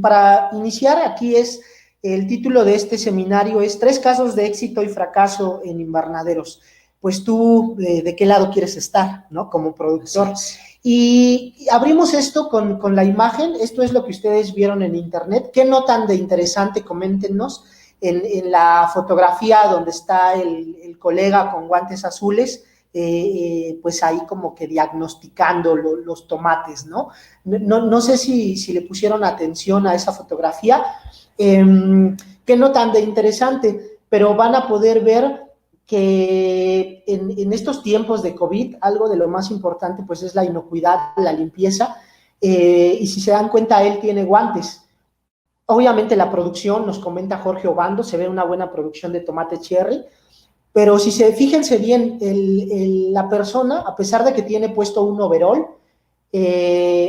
para iniciar, aquí es el título de este seminario, es 3 casos de éxito y fracaso en invernaderos. Pues tú, ¿de qué lado quieres estar, no? Como productor. Y abrimos esto con la imagen. Esto es lo que ustedes vieron en internet. ¿Qué notan de interesante? Coméntenos. En la fotografía donde está el colega con guantes azules, pues ahí como que diagnosticando los tomates, ¿no? No sé si le pusieron atención a esa fotografía. ¿Qué notan de interesante? Pero van a poder ver que en estos tiempos de COVID, algo de lo más importante pues es la inocuidad, la limpieza, y si se dan cuenta, él tiene guantes. Obviamente la producción, nos comenta Jorge Obando, se ve una buena producción de tomate cherry, pero si se fíjense bien, la persona, a pesar de que tiene puesto un overol,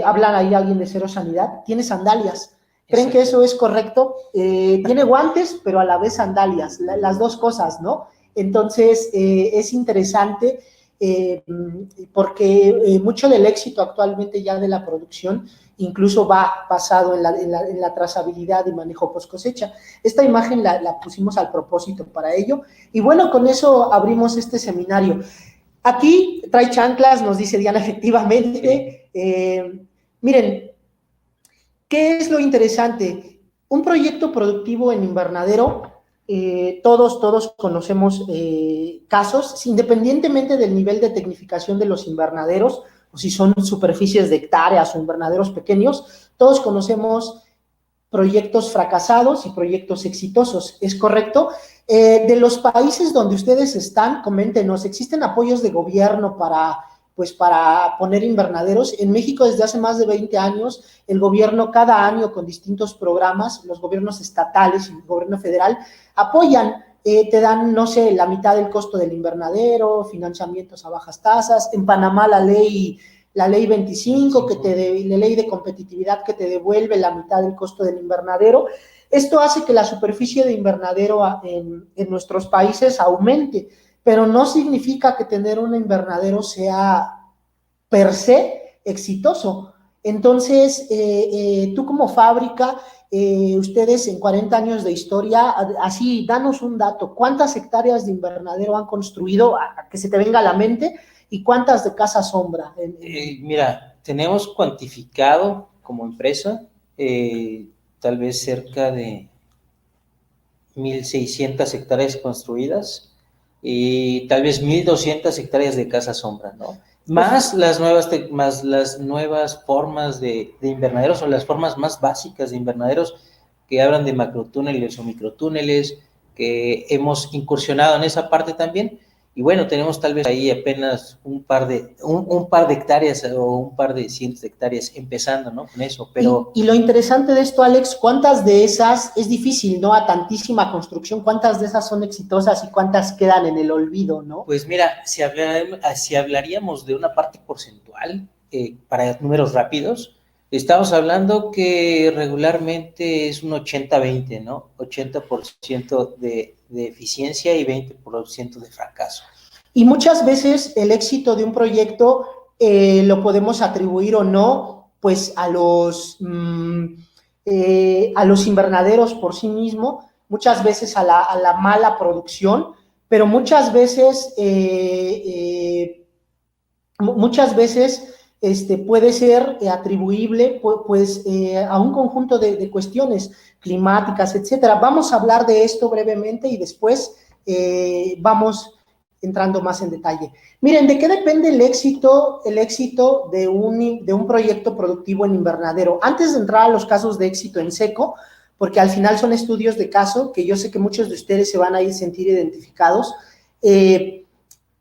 hablan ahí alguien de Cero Sanidad, tiene sandalias. ¿Creen que eso es correcto? Tiene guantes, pero a la vez sandalias, las dos cosas, ¿no? Entonces, es interesante porque mucho del éxito actualmente ya de la producción incluso va basado en la trazabilidad y manejo post cosecha. Esta imagen la pusimos al propósito para ello. Y bueno, con eso abrimos este seminario. Aquí trae chanclas, nos dice Diana, efectivamente. Miren, ¿qué es lo interesante? Un proyecto productivo en invernadero, todos conocemos casos, independientemente del nivel de tecnificación de los invernaderos, o si son superficies de hectáreas o invernaderos pequeños, todos conocemos proyectos fracasados y proyectos exitosos, ¿es correcto? De los países donde ustedes están, coméntenos, ¿existen apoyos de gobierno para poner invernaderos? En México desde hace más de 20 años, el gobierno cada año con distintos programas, los gobiernos estatales y el gobierno federal apoyan, te dan, no sé, la mitad del costo del invernadero, financiamientos a bajas tasas. En Panamá la ley 25, la ley de competitividad que te devuelve la mitad del costo del invernadero. Esto hace que la superficie de invernadero en nuestros países aumente, pero no significa que tener un invernadero sea per se exitoso. Entonces, tú como fábrica, ustedes en 40 años de historia, así, danos un dato, ¿cuántas hectáreas de invernadero han construido, a que se te venga a la mente, y cuántas de casa sombra? Mira, tenemos cuantificado como empresa tal vez cerca de 1,600 hectáreas construidas y tal vez 1,200 hectáreas de casa sombra, ¿no? Más las nuevas formas de invernaderos, o las formas más básicas de invernaderos que hablan de macrotúneles o microtúneles, que hemos incursionado en esa parte también. Y bueno, tenemos tal vez ahí apenas un par de hectáreas o un par de cientos de hectáreas empezando, ¿no? Con eso, pero... Y lo interesante de esto, Alex, ¿cuántas de esas, es difícil, ¿no? A tantísima construcción, ¿cuántas de esas son exitosas y cuántas quedan en el olvido, ¿no? Pues mira, si hablaríamos de una parte porcentual, para números rápidos, estamos hablando que regularmente es un 80-20, ¿no? 80% de eficiencia y 20% de fracaso. Y muchas veces el éxito de un proyecto lo podemos atribuir o no, pues a los invernaderos por sí mismo, muchas veces a la mala producción, pero muchas veces puede ser atribuible pues, a un conjunto de cuestiones climáticas, etcétera. Vamos a hablar de esto brevemente y después vamos entrando más en detalle. Miren, ¿de qué depende el éxito de un proyecto productivo en invernadero? Antes de entrar a los casos de éxito en seco, porque al final son estudios de caso, que yo sé que muchos de ustedes se van a sentir identificados,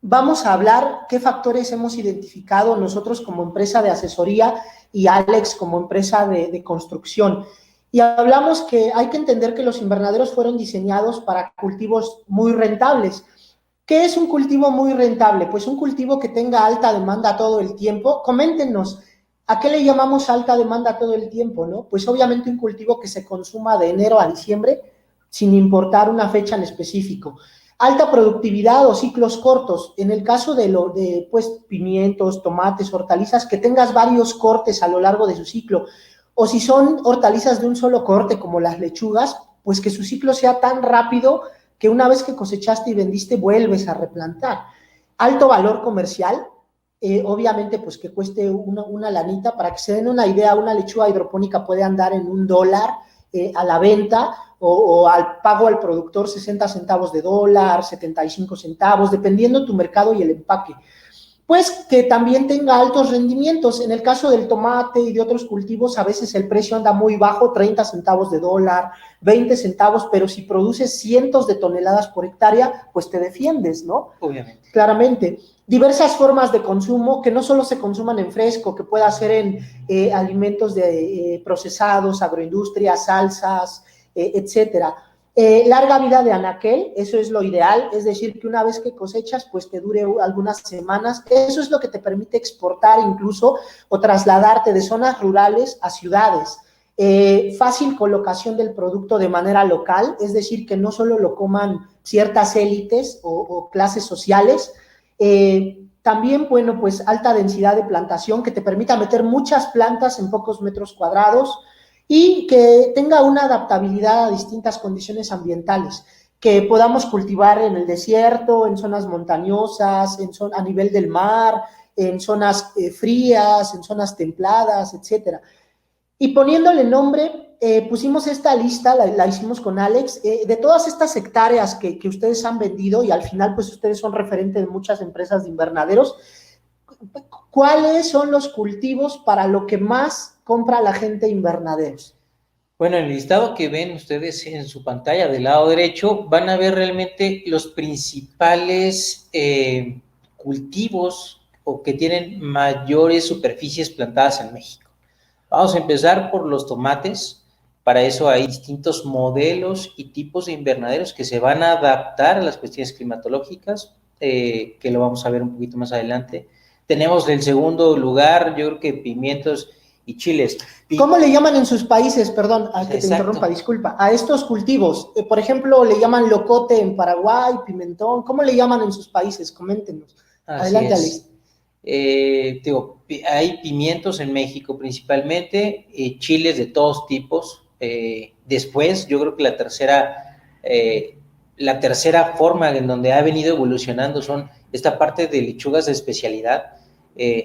vamos a hablar qué factores hemos identificado nosotros como empresa de asesoría y Alex como empresa de construcción. Y hablamos que hay que entender que los invernaderos fueron diseñados para cultivos muy rentables. ¿Qué es un cultivo muy rentable? Pues un cultivo que tenga alta demanda todo el tiempo. Coméntenos, ¿a qué le llamamos alta demanda todo el tiempo, no? Pues obviamente un cultivo que se consuma de enero a diciembre sin importar una fecha en específico. Alta productividad o ciclos cortos. En el caso de pues, pimientos, tomates, hortalizas, que tengas varios cortes a lo largo de su ciclo. o si son hortalizas de un solo corte como las lechugas, pues que su ciclo sea tan rápido que una vez que cosechaste y vendiste vuelves a replantar. Alto valor comercial, obviamente pues que cueste una lanita. Para que se den una idea, una lechuga hidropónica puede andar en $1 a la venta, o al pago al productor 60 centavos de dólar, 75 centavos, dependiendo tu mercado y el empaque. Pues que también tenga altos rendimientos. En el caso del tomate y de otros cultivos, a veces el precio anda muy bajo, 30 centavos de dólar, 20 centavos, pero si produces cientos de toneladas por hectárea, pues te defiendes, ¿no? Obviamente. Claramente. Diversas formas de consumo que no solo se consuman en fresco, que pueda ser en alimentos procesados, agroindustria, salsas, etcétera. Larga vida de anaquel, eso es lo ideal, es decir, que una vez que cosechas, pues te dure algunas semanas. Eso es lo que te permite exportar incluso o trasladarte de zonas rurales a ciudades. Fácil colocación del producto de manera local, es decir, que no solo lo coman ciertas élites o clases sociales. También, bueno, pues alta densidad de plantación que te permita meter muchas plantas en pocos metros cuadrados, y que tenga una adaptabilidad a distintas condiciones ambientales, que podamos cultivar en el desierto, en zonas montañosas, a nivel del mar, en zonas frías, en zonas templadas, etcétera. Y poniéndole nombre, pusimos esta lista, la hicimos con Alex, de todas estas hectáreas que ustedes han vendido, y al final pues ustedes son referentes de muchas empresas de invernaderos. ¿Cuáles son los cultivos para lo que más compra la gente invernaderos? Bueno, en el listado que ven ustedes en su pantalla del lado derecho, van a ver realmente los principales cultivos o que tienen mayores superficies plantadas en México. Vamos a empezar por los tomates. Para eso hay distintos modelos y tipos de invernaderos que se van a adaptar a las cuestiones climatológicas, que lo vamos a ver un poquito más adelante. Tenemos el segundo lugar, yo creo que pimientos y chiles. ¿Cómo le llaman en sus países? Perdón, que te interrumpa, disculpa. A estos cultivos, por ejemplo, le llaman locote en Paraguay, pimentón. ¿Cómo le llaman en sus países? Coméntenos. Adelante, Alex. Hay pimientos en México principalmente, chiles de todos tipos. Después, yo creo que la tercera forma en donde ha venido evolucionando son esta parte de lechugas de especialidad.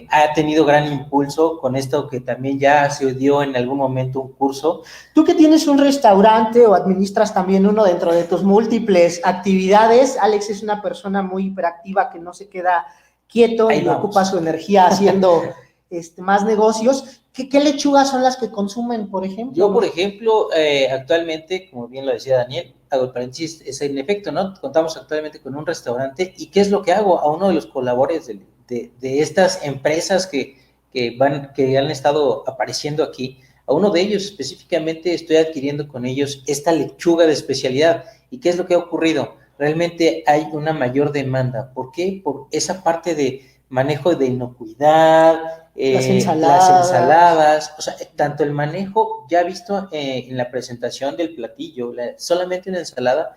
Ha tenido gran impulso con esto que también ya se dio en algún momento un curso. Tú que tienes un restaurante o administras también uno dentro de tus múltiples actividades, Alex es una persona muy hiperactiva que no se queda quieto y ocupa su energía haciendo más negocios. ¿Qué lechugas son las que consumen, por ejemplo? Yo, por ejemplo, actualmente, como bien lo decía Daniel, hago el paréntesis, es en efecto, ¿no? Contamos actualmente con un restaurante, y ¿qué es lo que hago? A uno de los colaboradores de estas empresas que han estado apareciendo aquí, a uno de ellos específicamente estoy adquiriendo con ellos esta lechuga de especialidad. ¿Y qué es lo que ha ocurrido? Realmente hay una mayor demanda. ¿Por qué? Por esa parte de manejo de inocuidad, las ensaladas, o sea, tanto el manejo, ya visto en la presentación del platillo, solamente una ensalada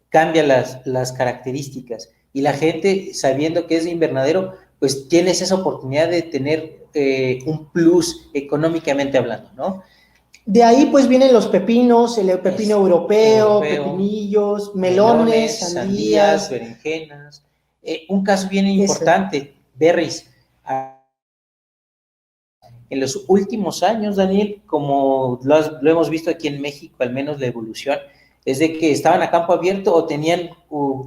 cambia las características, y la gente, sabiendo que es de invernadero, pues tienes esa oportunidad de tener un plus económicamente hablando, ¿no? De ahí pues vienen los pepinos, el pepino europeo, pepinillos, melones, sandías, berenjenas. Un caso bien importante, berries. En los últimos años, Daniel, como lo hemos visto aquí en México, al menos la evolución, es de que estaban a campo abierto o tenían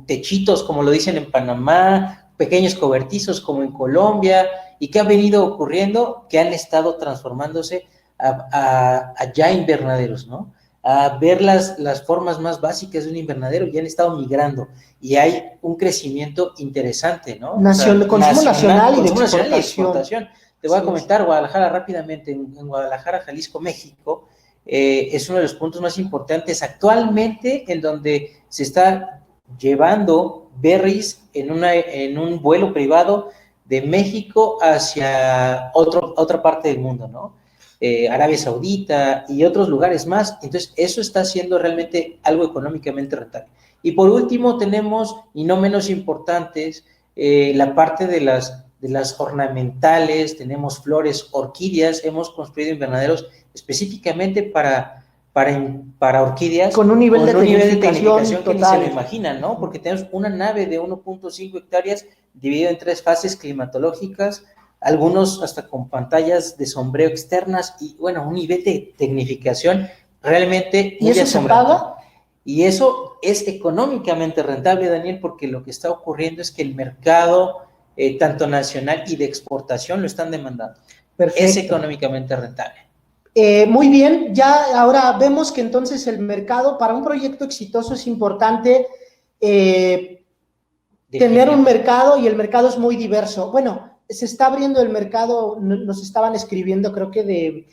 techitos, como lo dicen en Panamá, pequeños cobertizos como en Colombia. ¿Y qué ha venido ocurriendo? Que han estado transformándose a ya invernaderos, ¿no? A ver las formas más básicas de un invernadero, y han estado migrando, y hay un crecimiento interesante, ¿no? Consumo nacional y de exportación. Te voy a comentar, Guadalajara rápidamente, en Guadalajara, Jalisco, México, es uno de los puntos más importantes actualmente en donde se está llevando berries en un vuelo privado de México hacia otra parte del mundo, ¿no? Arabia Saudita y otros lugares más. Entonces, eso está siendo realmente algo económicamente rentable. Y por último tenemos, y no menos importantes, la parte de las ornamentales, tenemos flores, orquídeas, hemos construido invernaderos específicamente para orquídeas con un nivel de tecnificación que ni se lo total. imaginan, ¿no? Porque tenemos una nave de 1.5 hectáreas dividida en 3 fases climatológicas, algunos hasta con pantallas de sombreo externas y, bueno, un nivel de tecnificación realmente muy asombroso. ¿Y eso se paga? Y eso es económicamente rentable, Daniel, porque lo que está ocurriendo es que el mercado, tanto nacional y de exportación, lo están demandando. Perfecto. Es económicamente rentable. Muy bien, ya ahora vemos que entonces el mercado, para un proyecto exitoso es importante tener un mercado, y el mercado es muy diverso. Bueno, se está abriendo el mercado, nos estaban escribiendo, creo que de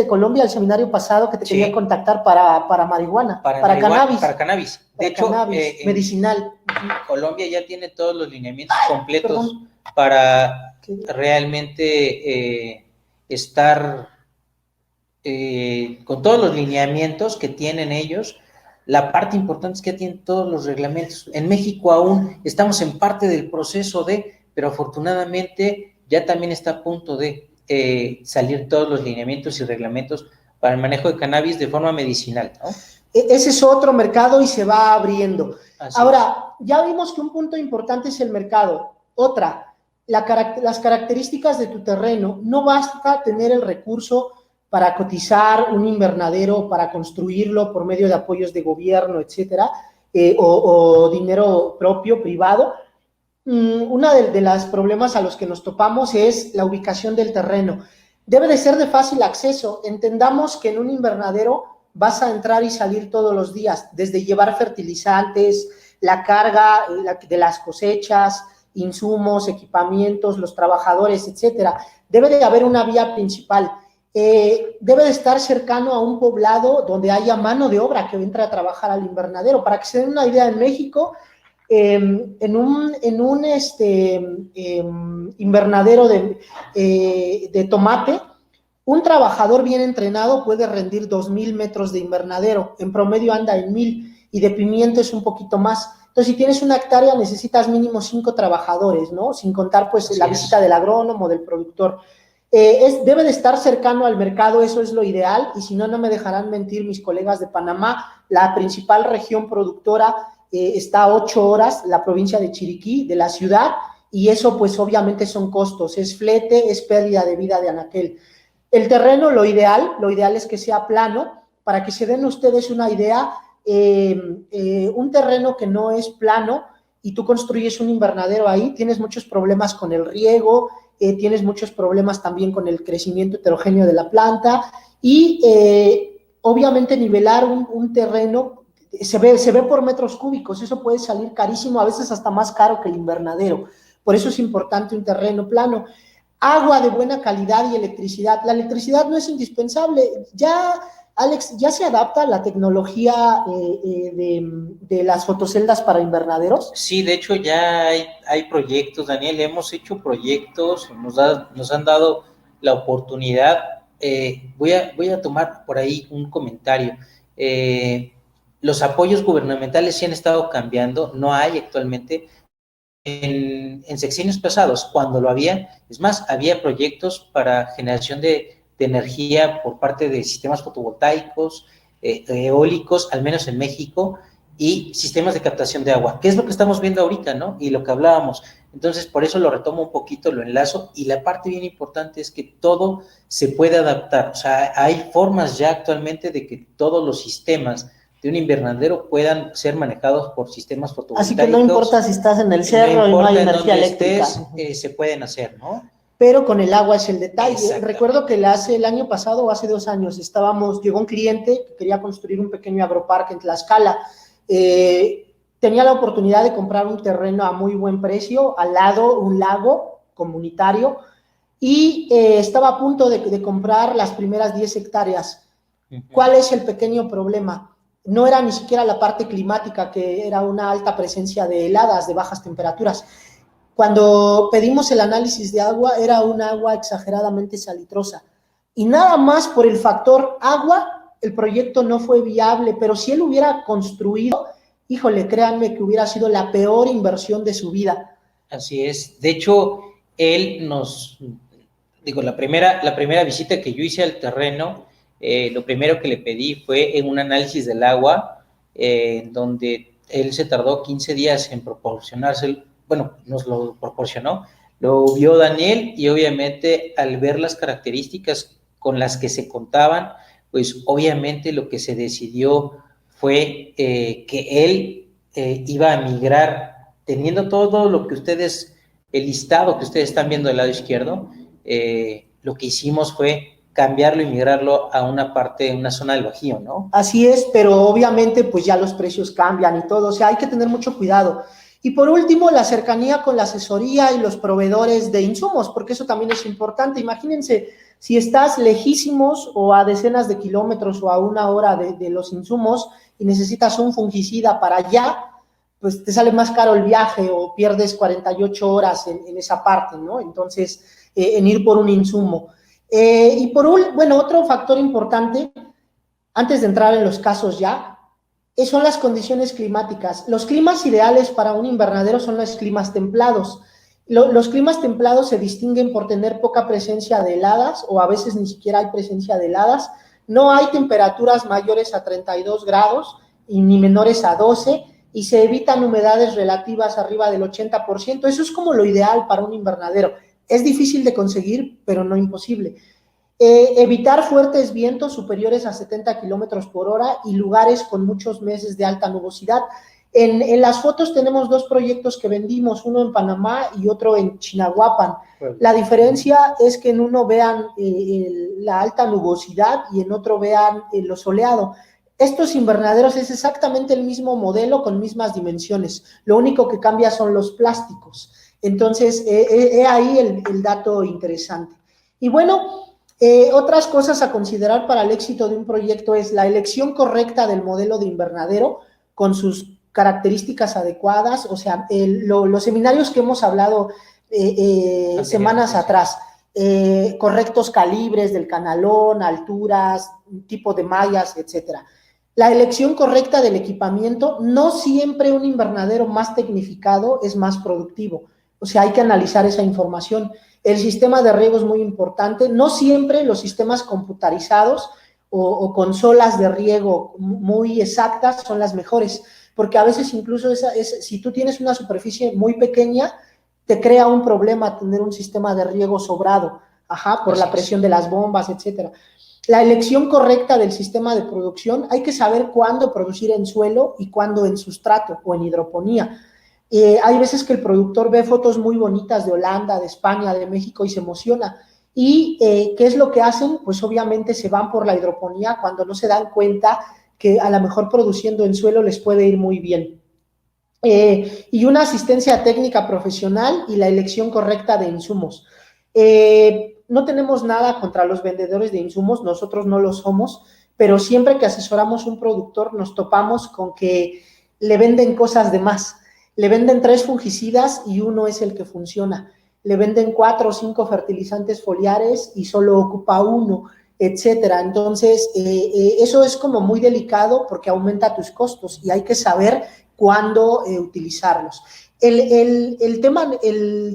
Colombia, el seminario pasado, que te quería contactar para marihuana, para cannabis. Para cannabis. De hecho, cannabis, medicinal. Colombia ya tiene todos los lineamientos completos para realmente estar con todos los lineamientos que tienen ellos. La parte importante es que tienen todos los reglamentos. En México aún estamos en parte del proceso pero afortunadamente ya también está a punto de salir todos los lineamientos y reglamentos para el manejo de cannabis de forma medicinal, ¿no? Ese es otro mercado y se va abriendo. Así Ahora, ya vimos que un punto importante es el mercado. Otra, las características de tu terreno. No basta tener el recurso para cotizar un invernadero, para construirlo por medio de apoyos de gobierno, etcétera, o dinero propio, privado. Una de los problemas a los que nos topamos es la ubicación del terreno. Debe de ser de fácil acceso. Entendamos que en un invernadero vas a entrar y salir todos los días, desde llevar fertilizantes, la carga de las cosechas, insumos, equipamientos, los trabajadores, etcétera. Debe de haber una vía principal. Debe de estar cercano a un poblado donde haya mano de obra que entre a trabajar al invernadero. Para que se den una idea, en México, en un invernadero de tomate, un trabajador bien entrenado puede rendir 2,000 metros de invernadero, en promedio anda en 1,000, y de pimiento es un poquito más. Entonces, si tienes una hectárea, necesitas mínimo 5 trabajadores, ¿no? Sin contar, pues, la visita del agrónomo, del productor. Debe de estar cercano al mercado, eso es lo ideal, y si no, no me dejarán mentir mis colegas de Panamá. La principal región productora está a 8 horas, la provincia de Chiriquí, de la ciudad, y eso, pues, obviamente son costos, es flete, es pérdida de vida de anaquel. El terreno, lo ideal es que sea plano. Para que se den ustedes una idea, un terreno que no es plano y tú construyes un invernadero ahí, tienes muchos problemas con el riego, tienes muchos problemas también con el crecimiento heterogéneo de la planta, y obviamente nivelar un terreno se ve por metros cúbicos. Eso puede salir carísimo, a veces hasta más caro que el invernadero. Por eso es importante un terreno plano. Agua de buena calidad y electricidad. La electricidad no es indispensable. Ya, Alex, ya se adapta la tecnología de las fotoceldas para invernaderos. Sí, de hecho ya hay proyectos, Daniel, hemos hecho proyectos, nos han dado la oportunidad. Voy a tomar por ahí un comentario. Los apoyos gubernamentales sí han estado cambiando, no hay actualmente. En sexenios pasados, cuando lo había, es más, había proyectos para generación de energía por parte de sistemas fotovoltaicos, eólicos, al menos en México, y sistemas de captación de agua, que es lo que estamos viendo ahorita, ¿no? Y lo que hablábamos. Entonces, por eso lo retomo un poquito, lo enlazo, y la parte bien importante es que todo se puede adaptar. O sea, hay formas ya actualmente de que todos los sistemas de un invernadero puedan ser manejados por sistemas fotovoltaicos. Así que no importa si estás en el cerro y no hay energía eléctrica. Se pueden hacer, ¿no? Pero con el agua es el detalle. Recuerdo que el año pasado o hace 2 años llegó un cliente que quería construir un pequeño agroparque en Tlaxcala. Tenía la oportunidad de comprar un terreno a muy buen precio, al lado un lago comunitario, y estaba a punto de comprar las primeras 10 hectáreas. ¿Cuál es el pequeño problema? No era ni siquiera la parte climática, que era una alta presencia de heladas, de bajas temperaturas. Cuando pedimos el análisis de agua, era un agua exageradamente salitrosa. Y nada más por el factor agua, el proyecto no fue viable, pero si él hubiera construido, híjole, créanme que hubiera sido la peor inversión de su vida. Así es. De hecho, él la primera visita que yo hice al terreno, lo primero que le pedí fue en un análisis del agua, donde él se tardó 15 días en proporcionarse, bueno, nos lo proporcionó, lo vio Daniel y obviamente al ver las características con las que se contaban, pues obviamente lo que se decidió fue que él iba a migrar, teniendo todo lo que ustedes, el listado que ustedes están viendo del lado izquierdo, lo que hicimos fue cambiarlo y migrarlo a una zona del Bajío, ¿no? Así es, pero obviamente pues ya los precios cambian y todo, o sea, hay que tener mucho cuidado. Y por último, la cercanía con la asesoría y los proveedores de insumos, porque eso también es importante. Imagínense, si estás lejísimos o a decenas de kilómetros o a 1 hora de los insumos y necesitas un fungicida para allá, pues te sale más caro el viaje o pierdes 48 horas en esa parte, ¿no? Entonces, en ir por un insumo. Y bueno, otro factor importante, antes de entrar en los casos ya, son las condiciones climáticas. Los climas ideales para un invernadero son los climas templados. Los climas templados se distinguen por tener poca presencia de heladas o a veces ni siquiera hay presencia de heladas. No hay temperaturas mayores a 32 grados y ni menores a 12 y se evitan humedades relativas arriba del 80%. Eso es como lo ideal para un invernadero. Es difícil de conseguir, pero no imposible. Evitar fuertes vientos superiores a 70 kilómetros por hora y lugares con muchos meses de alta nubosidad. En las fotos tenemos 2 proyectos que vendimos, uno en Panamá y otro en Chinahuapan. La diferencia es que en uno vean la alta nubosidad y en otro vean lo soleado. Estos invernaderos es exactamente el mismo modelo con mismas dimensiones, lo único que cambia son los plásticos. Entonces, ahí el dato interesante. Y bueno, otras cosas a considerar para el éxito de un proyecto es la elección correcta del modelo de invernadero con sus características adecuadas, o sea, los seminarios que hemos hablado semanas atrás, correctos calibres del canalón, alturas, tipo de mallas, etcétera. La elección correcta del equipamiento, no siempre un invernadero más tecnificado es más productivo, o sea, hay que analizar esa información. El sistema de riego es muy importante, no siempre los sistemas computarizados o consolas de riego muy exactas son las mejores, porque a veces incluso si tú tienes una superficie muy pequeña, te crea un problema tener un sistema de riego sobrado, por la presión de las bombas, etcétera. La elección correcta del sistema de producción, hay que saber cuándo producir en suelo y cuándo en sustrato o en hidroponía. Hay veces que el productor ve fotos muy bonitas de Holanda, de España, de México y se emociona. ¿Y qué es lo que hacen? Pues obviamente se van por la hidroponía cuando no se dan cuenta que a lo mejor produciendo en suelo les puede ir muy bien. Y una asistencia técnica profesional y la elección correcta de insumos. No tenemos nada contra los vendedores de insumos, nosotros no lo somos, pero siempre que asesoramos un productor nos topamos con que le venden cosas de más. Le venden 3 fungicidas y uno es el que funciona. Le venden 4 o 5 fertilizantes foliares y solo ocupa uno, etcétera. Entonces, eso es como muy delicado porque aumenta tus costos y hay que saber cuándo utilizarlos. El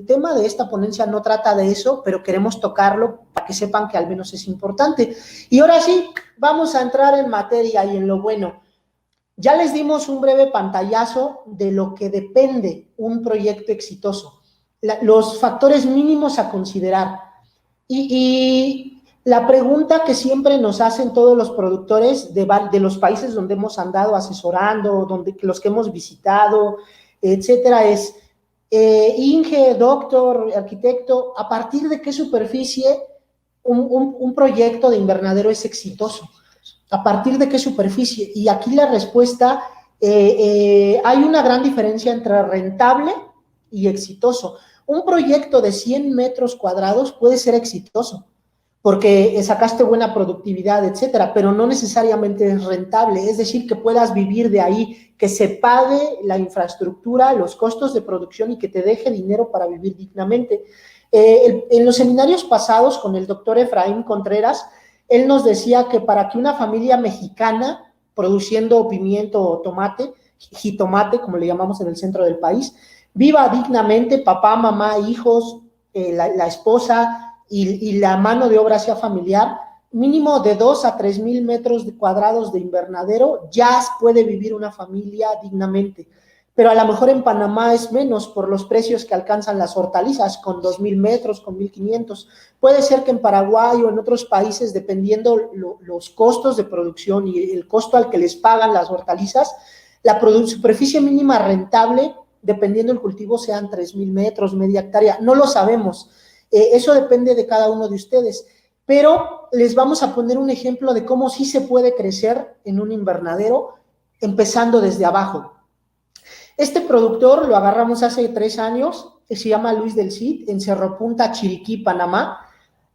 tema de esta ponencia no trata de eso, pero queremos tocarlo para que sepan que al menos es importante. Y ahora sí, vamos a entrar en materia y en lo bueno. Ya les dimos un breve pantallazo de lo que depende un proyecto exitoso, los factores mínimos a considerar. Y la pregunta que siempre nos hacen todos los productores de los países donde hemos andado asesorando, los que hemos visitado, etcétera, es, Inge, doctor, arquitecto, ¿a partir de qué superficie un proyecto de invernadero es exitoso? ¿A partir de qué superficie? Y aquí la respuesta, hay una gran diferencia entre rentable y exitoso. Un proyecto de 100 metros cuadrados puede ser exitoso, porque sacaste buena productividad, etcétera, pero no necesariamente es rentable, es decir, que puedas vivir de ahí, que se pague la infraestructura, los costos de producción y que te deje dinero para vivir dignamente. En los seminarios pasados con el doctor Efraín Contreras, él nos decía que para que una familia mexicana produciendo pimiento o tomate, jitomate, como le llamamos en el centro del país, viva dignamente, papá, mamá, hijos, la esposa y la mano de obra sea familiar, mínimo de 2 a 3 mil metros cuadrados de invernadero, ya puede vivir una familia dignamente. Pero a lo mejor en Panamá es menos por los precios que alcanzan las hortalizas, con 2,000 metros, con 1,500. Puede ser que en Paraguay o en otros países, dependiendo los costos de producción y el costo al que les pagan las hortalizas, la superficie mínima rentable, dependiendo del cultivo, sean 3,000 metros, media hectárea. No lo sabemos. Eso depende de cada uno de ustedes. Pero les vamos a poner un ejemplo de cómo sí se puede crecer en un invernadero, empezando desde abajo. Este productor lo agarramos hace 3 años, se llama Luis del Cid, en Cerro Punta, Chiriquí, Panamá.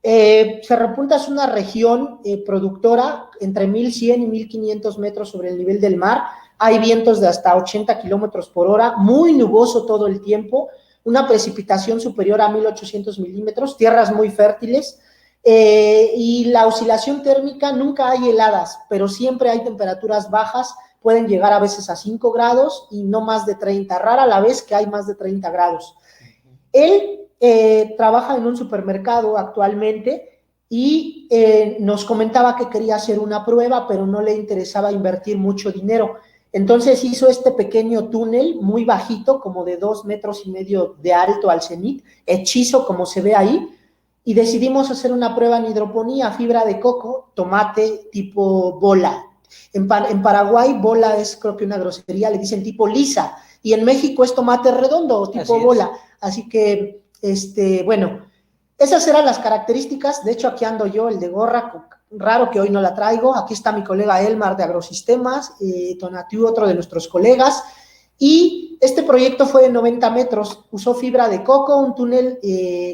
Cerro Punta es una región productora entre 1,100 y 1,500 metros sobre el nivel del mar. Hay vientos de hasta 80 kilómetros por hora, muy nuboso todo el tiempo, una precipitación superior a 1,800 milímetros, tierras muy fértiles, y la oscilación térmica, nunca hay heladas, pero siempre hay temperaturas bajas, pueden llegar a veces a 5 grados y no más de 30, rara la vez que hay más de 30 grados. Él trabaja en un supermercado actualmente y nos comentaba que quería hacer una prueba, pero no le interesaba invertir mucho dinero. Entonces hizo este pequeño túnel muy bajito, como de 2,5 metros de alto al cenit, hechizo como se ve ahí, y decidimos hacer una prueba en hidroponía, fibra de coco, tomate tipo bola. En Paraguay, bola es creo que una grosería, le dicen tipo lisa, y en México es tomate redondo, tipo bola. Así que, bueno, esas eran las características. De hecho, aquí ando yo, el de gorra, raro que hoy no la traigo. Aquí está mi colega Elmar de Agrosistemas, Tonatiu, otro de nuestros colegas. Y este proyecto fue de 90 metros, usó fibra de coco, un túnel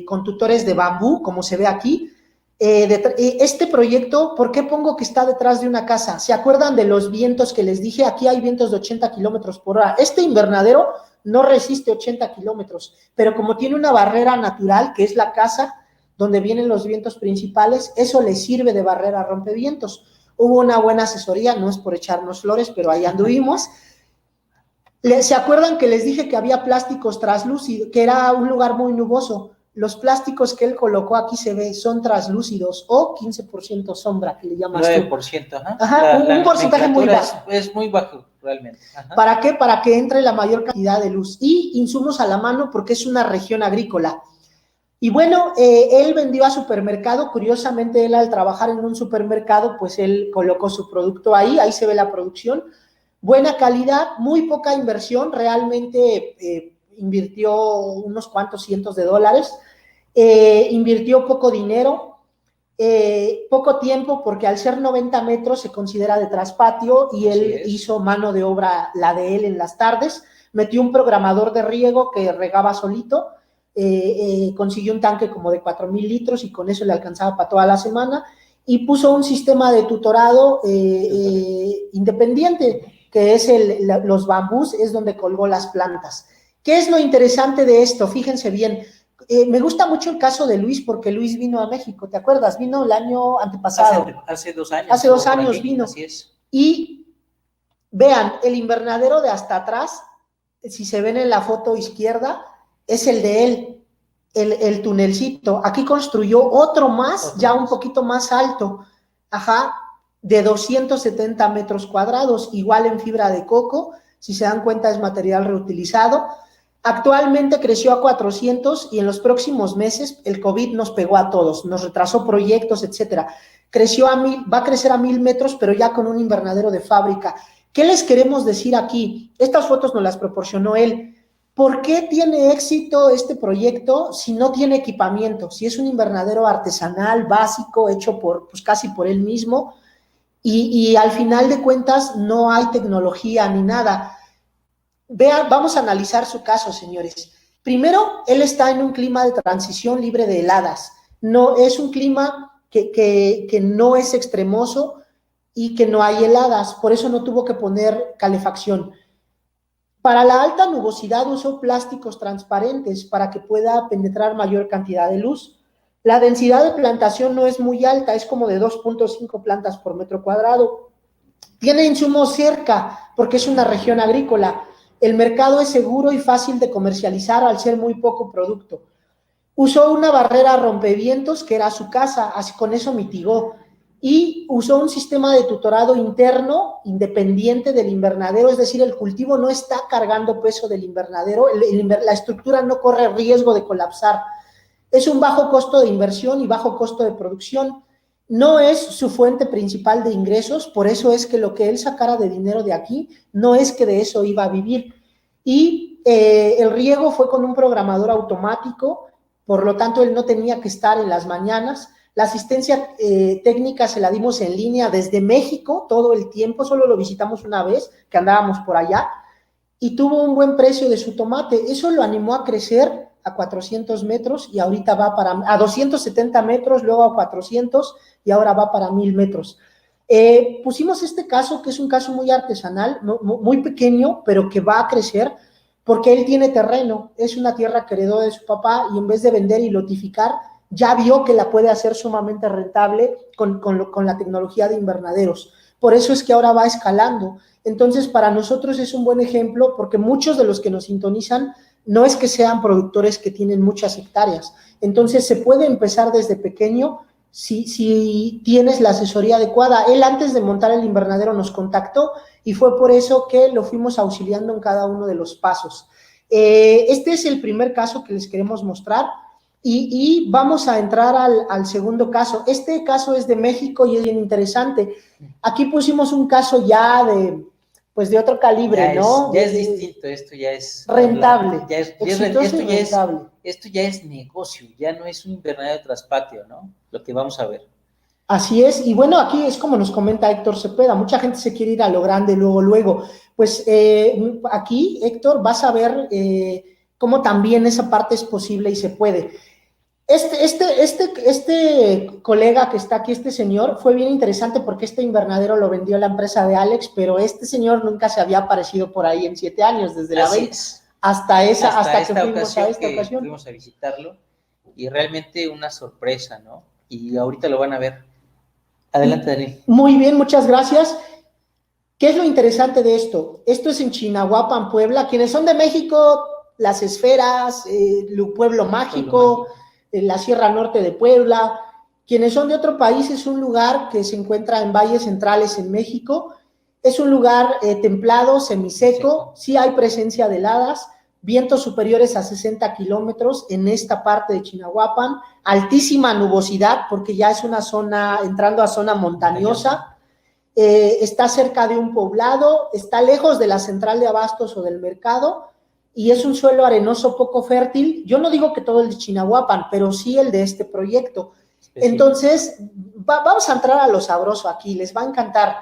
con tutores de bambú, como se ve aquí. Este proyecto, ¿por qué pongo que está detrás de una casa? ¿Se acuerdan de los vientos que les dije? Aquí hay vientos de 80 kilómetros por hora. Este invernadero no resiste 80 kilómetros, pero como tiene una barrera natural, que es la casa, donde vienen los vientos principales, eso le sirve de barrera rompevientos. Hubo una buena asesoría, no es por echarnos flores, pero ahí anduvimos. ¿Se acuerdan que les dije que había plásticos translúcidos, que era un lugar muy nuboso? Los plásticos que él colocó aquí se ve, son translúcidos o 15% sombra, que le llamas 9%, tú. Ajá, un porcentaje muy bajo. Es muy bajo, realmente. Ajá. ¿Para qué? Para que entre la mayor cantidad de luz. Y insumos a la mano porque es una región agrícola. Y bueno, él vendió a supermercado. Curiosamente, él al trabajar en un supermercado, pues él colocó su producto ahí se ve la producción. Buena calidad, muy poca inversión, realmente invirtió unos cuantos cientos de dólares, invirtió poco dinero, poco tiempo, porque al ser 90 metros se considera de traspatio y él hizo mano de obra, la de él en las tardes, metió un programador de riego que regaba solito, consiguió un tanque como de 4,000 litros y con eso le alcanzaba para toda la semana y puso un sistema de tutorado independiente, que es los bambús, es donde colgó las plantas. ¿Qué es lo interesante de esto? Fíjense bien, me gusta mucho el caso de Luis, porque Luis vino a México, ¿te acuerdas? Vino el año antepasado. Hace 2 años. Hace 2 años vino. Así es. Y vean, el invernadero de hasta atrás, si se ven en la foto izquierda, es el de él, el tunelcito. Aquí construyó otro más, ya un poquito más alto, de 270 metros cuadrados, igual en fibra de coco, si se dan cuenta es material reutilizado. Actualmente creció a 400 y en los próximos meses el COVID nos pegó a todos, nos retrasó proyectos, etcétera. Creció a 1,000, va a crecer a 1,000 metros, pero ya con un invernadero de fábrica. ¿Qué les queremos decir aquí? Estas fotos nos las proporcionó él. ¿Por qué tiene éxito este proyecto si no tiene equipamiento? Si es un invernadero artesanal, básico, hecho pues casi por él mismo, y al final de cuentas no hay tecnología ni nada. Vean, vamos a analizar su caso, señores. Primero, él está en un clima de transición libre de heladas. No, es un clima que no es extremoso y que no hay heladas, por eso no tuvo que poner calefacción. Para la alta nubosidad usó plásticos transparentes para que pueda penetrar mayor cantidad de luz. La densidad de plantación no es muy alta, es como de 2,5 plantas por metro cuadrado. Tiene insumos cerca porque es una región agrícola. El mercado es seguro y fácil de comercializar al ser muy poco producto. Usó una barrera rompevientos que era su casa, así con eso mitigó. Y usó un sistema de tutorado interno independiente del invernadero, es decir, el cultivo no está cargando peso del invernadero, la estructura no corre riesgo de colapsar. Es un bajo costo de inversión y bajo costo de producción. No es su fuente principal de ingresos, por eso es que lo que él sacara de dinero de aquí, no es que de eso iba a vivir. Y el riego fue con un programador automático, por lo tanto él no tenía que estar en las mañanas. La asistencia técnica se la dimos en línea desde México todo el tiempo, solo lo visitamos una vez, que andábamos por allá, y tuvo un buen precio de su tomate. Eso lo animó a crecer a 400 metros y ahorita va a 270 metros, luego a 400 y ahora va para 1000 metros. Pusimos este caso, que es un caso muy artesanal, muy pequeño, pero que va a crecer porque él tiene terreno, es una tierra que heredó de su papá y en vez de vender y lotificar, ya vio que la puede hacer sumamente rentable con la tecnología de invernaderos. Por eso es que ahora va escalando. Entonces, para nosotros es un buen ejemplo porque muchos de los que nos sintonizan no es que sean productores que tienen muchas hectáreas. Entonces, se puede empezar desde pequeño si tienes la asesoría adecuada. Él antes de montar el invernadero nos contactó y fue por eso que lo fuimos auxiliando en cada uno de los pasos. Este es el primer caso que les queremos mostrar y vamos a entrar al segundo caso. Este caso es de México y es bien interesante. Aquí pusimos un caso ya pues de otro calibre, ¿no? Ya es distinto, esto ya es rentable, rentable. Esto ya es negocio, ya no es un invernadero de traspatio, ¿no? Lo que vamos a ver. Así es, y bueno, aquí es como nos comenta Héctor Cepeda, mucha gente se quiere ir a lo grande luego. Pues aquí, Héctor, vas a ver cómo también esa parte es posible y se puede. Este colega que está aquí, este señor, fue bien interesante porque este invernadero lo vendió la empresa de Alex, pero este señor nunca se había aparecido por ahí en 7 años, desde la venta hasta que fuimos a esta ocasión. Fuimos a visitarlo y realmente una sorpresa, ¿no? Y ahorita lo van a ver. Adelante, Dani. Muy bien, muchas gracias. ¿Qué es lo interesante de esto? Esto es en Chinahuapan, Puebla. Quienes son de México, Las Esferas, Pueblo Mágico, la Sierra Norte de Puebla. Quienes son de otro país, es un lugar que se encuentra en valles centrales en México. Es un lugar templado, semiseco. Sí hay presencia de heladas, vientos superiores a 60 kilómetros en esta parte de Chinahuapan. Altísima nubosidad, porque ya es una zona, entrando a zona montañosa. Está cerca de un poblado, está lejos de la central de abastos o del mercado y es un suelo arenoso poco fértil. Yo no digo que todo el de Chinahuapan, pero sí el de este proyecto. Entonces, vamos a entrar a lo sabroso aquí, les va a encantar.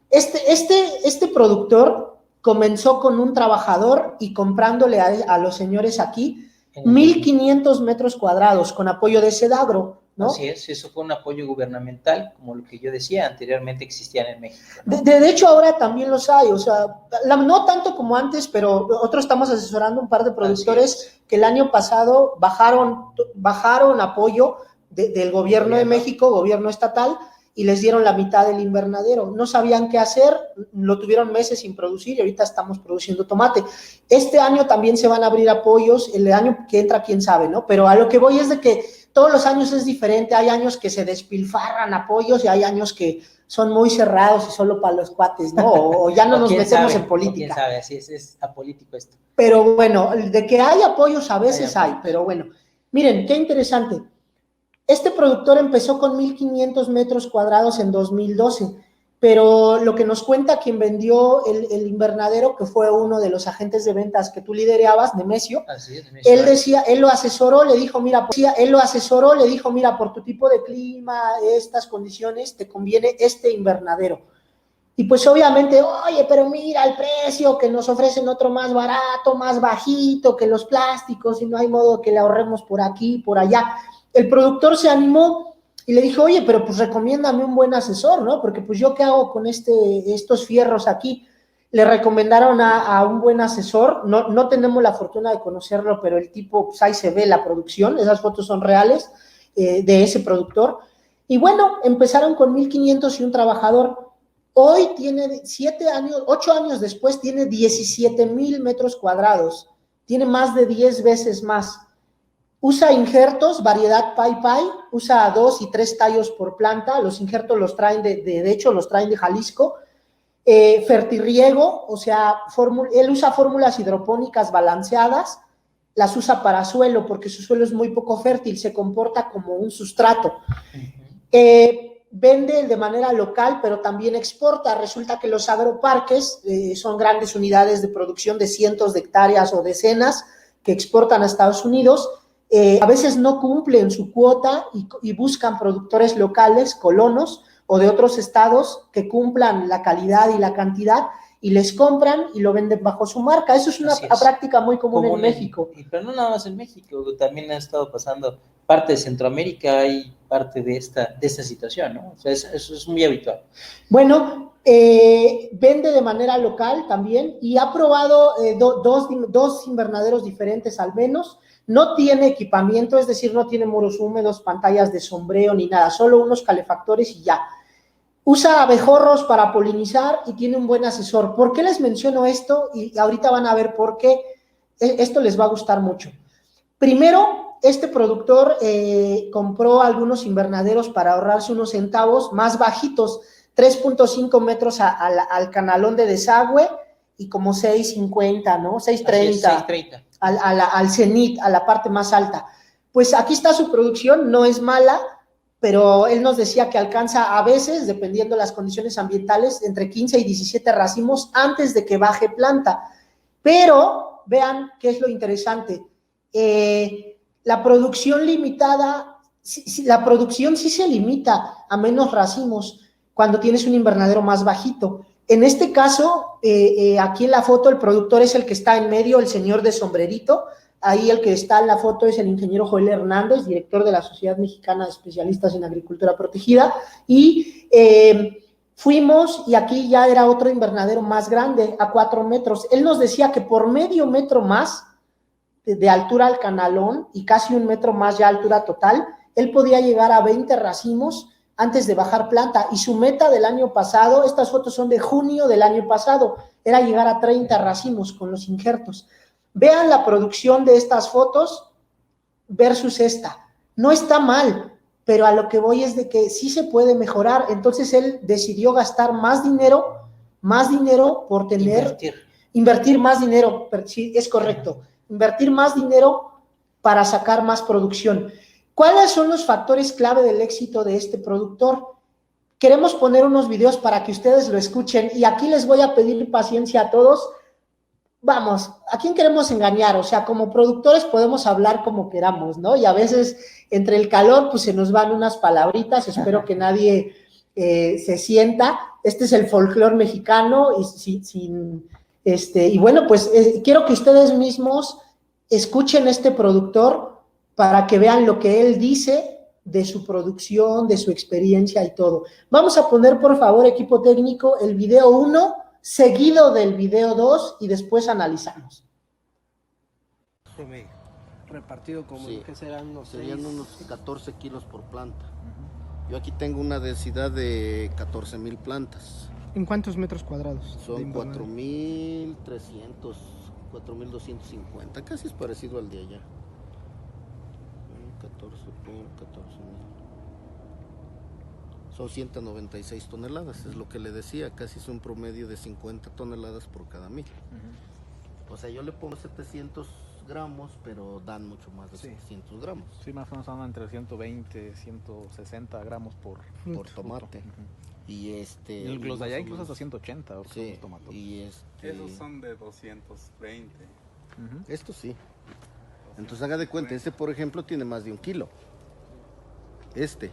Este productor comenzó con un trabajador y comprándole a los señores aquí 1,500 metros cuadrados con apoyo de Sedagro, ¿no? Así es, eso fue un apoyo gubernamental, como lo que yo decía, anteriormente existían en México, ¿no? De hecho, ahora también los hay, o sea, no tanto como antes, pero nosotros estamos asesorando un par de productores que el año pasado bajaron apoyo del gobierno de México, gobierno estatal, y les dieron la mitad del invernadero. No sabían qué hacer, lo tuvieron meses sin producir y ahorita estamos produciendo tomate. Este año también se van a abrir apoyos, el año que entra quién sabe, ¿no? Pero a lo que voy es de que todos los años es diferente, hay años que se despilfarran apoyos y hay años que son muy cerrados y solo para los cuates, ¿no? O ya no nos metemos en política. ¿Quién sabe? Así es apolítico esto. Pero bueno, de que hay apoyos a veces hay, pero bueno. Miren, qué interesante. Este productor empezó con 1,500 metros cuadrados en 2012, pero lo que nos cuenta quien vendió el invernadero, que fue uno de los agentes de ventas que tú liderabas, Nemesio, él decía, él lo asesoró, le dijo, mira, por tu tipo de clima, estas condiciones, te conviene este invernadero. Y pues obviamente, oye, pero mira el precio, que nos ofrecen otro más barato, más bajito, que los plásticos, y no hay modo que le ahorremos por aquí, por allá. El productor se animó y le dijo, oye, pero pues recomiéndame un buen asesor, ¿no? Porque pues yo qué hago con estos fierros aquí. Le recomendaron a un buen asesor, no tenemos la fortuna de conocerlo, pero el tipo, pues ahí se ve la producción, esas fotos son reales de ese productor. Y bueno, empezaron con 1,500 y un trabajador. Hoy tiene 8 años después, tiene 17,000 metros cuadrados, tiene más de 10 veces más. Usa injertos, variedad Pai Pai, usa 2 y 3 tallos por planta, los injertos los traen de hecho los traen de Jalisco. Fertirriego, o sea, él usa fórmulas hidropónicas balanceadas, las usa para suelo porque su suelo es muy poco fértil, se comporta como un sustrato. Vende de manera local, pero también exporta. Resulta que los agroparques son grandes unidades de producción de cientos de hectáreas o decenas que exportan a Estados Unidos. A veces no cumplen su cuota y buscan productores locales, colonos, o de otros estados que cumplan la calidad y la cantidad y les compran y lo venden bajo su marca. Eso es una práctica muy común en México. Pero no nada más en México, también ha estado pasando parte de Centroamérica y parte de esta situación, ¿no? O sea, eso es muy habitual. Bueno, vende de manera local también y ha probado dos invernaderos diferentes al menos. No tiene equipamiento, es decir, no tiene muros húmedos, pantallas de sombreo ni nada, solo unos calefactores y ya. Usa abejorros para polinizar y tiene un buen asesor. ¿Por qué les menciono esto? Y ahorita van a ver por qué esto les va a gustar mucho. Primero, este productor compró algunos invernaderos para ahorrarse unos centavos más bajitos, 3.5 metros al canalón de desagüe y como 6.50, ¿no? 6.30 al cenit, a la parte más alta. Pues aquí está su producción, no es mala, pero él nos decía que alcanza a veces, dependiendo de las condiciones ambientales, entre 15 y 17 racimos antes de que baje planta. Pero, vean qué es lo interesante, la producción limitada, la producción sí se limita a menos racimos cuando tienes un invernadero más bajito. En este caso, aquí en la foto el productor es el que está en medio, el señor de sombrerito. Ahí el que está en la foto es el ingeniero Joel Hernández, director de la Sociedad Mexicana de Especialistas en Agricultura Protegida, y fuimos y aquí ya era otro invernadero más grande, a 4 metros. Él nos decía que por medio metro más de altura al canalón y casi 1 metro más ya altura total, él podía llegar a 20 racimos antes de bajar planta, y su meta del año pasado, estas fotos son de junio del año pasado, era llegar a 30 racimos con los injertos. Vean la producción de estas fotos versus esta. No está mal, pero a lo que voy es de que sí se puede mejorar. Entonces él decidió gastar más dinero por tener... Invertir más dinero, sí, es correcto. Invertir más dinero para sacar más producción. ¿Cuáles son los factores clave del éxito de este productor? Queremos poner unos videos para que ustedes lo escuchen y aquí les voy a pedir paciencia a todos. Vamos, ¿a quién queremos engañar? O sea, como productores podemos hablar como queramos, ¿no? Y a veces entre el calor, pues se nos van unas palabritas, espero que nadie se sienta. Este es el folclore mexicano y bueno, pues quiero que ustedes mismos escuchen este productor para que vean lo que él dice de su producción, de su experiencia y todo. Vamos a poner, por favor, equipo técnico, el video 1, seguido del video 2 y después analizamos. Repartido como sí, que serían unos 14 kilos por planta. Yo aquí tengo una densidad de 14,000 plantas. ¿En cuántos metros cuadrados? Son 4,300, 4,250, casi es parecido al de allá. 14 por 14,000. Son 196 toneladas, es lo que le decía, casi es un promedio de 50 toneladas por cada 1,000. O sea, yo le pongo 700 gramos, pero dan mucho más de 700 gramos. Sí, más o menos andan entre 120, 160 gramos por tomate. Y los de allá incluso hasta 180. Sí, y esos son de 220. Estos sí. Entonces haga de cuenta, por ejemplo tiene más de 1 kilo. Este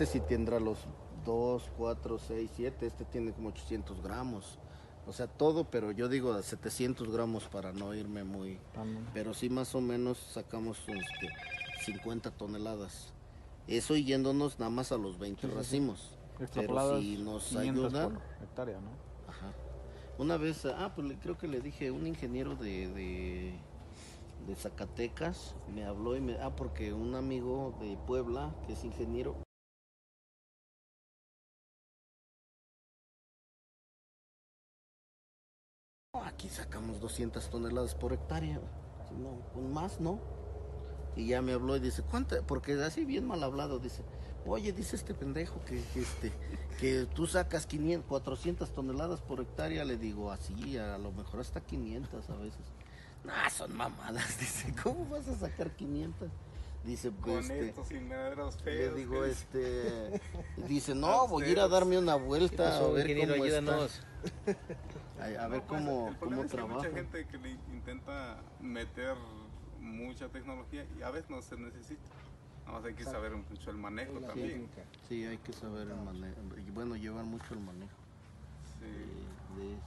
sí tendrá los 2, 4, 6, 7. Este tiene como 800 gramos. O sea, todo, pero yo digo 700 gramos para no irme muy... Pero sí más o menos sacamos 50 toneladas. Eso yéndonos nada más a los 20 racimos. Pero si nos ayuda... por hectárea, ¿no? Ajá. Una vez, pues creo que le dije, un ingeniero de Zacatecas me habló y porque un amigo de Puebla, que es ingeniero, aquí sacamos 200 toneladas por hectárea. No, más no. Y ya me habló y dice, ¿cuánto? Porque así bien mal hablado, dice, oye, dice este pendejo que tú sacas 500, 400 toneladas por hectárea. Le digo, así, a lo mejor hasta 500 a veces. Nah, son mamadas, dice, ¿cómo vas a sacar 500? Dice, Con estos invernaderos le feos. digo, que dice, no, voy a ir a darme una vuelta a ver ingeniero, cómo ayúdanos. está. A ver No, pues, cómo el problema es que hay trabaja. mucha gente que le intenta meter mucha tecnología y a veces no se necesita. Nada más hay que saber mucho el manejo también. Sí, hay que saber el manejo, y bueno, llevar mucho el manejo Sí. de esto.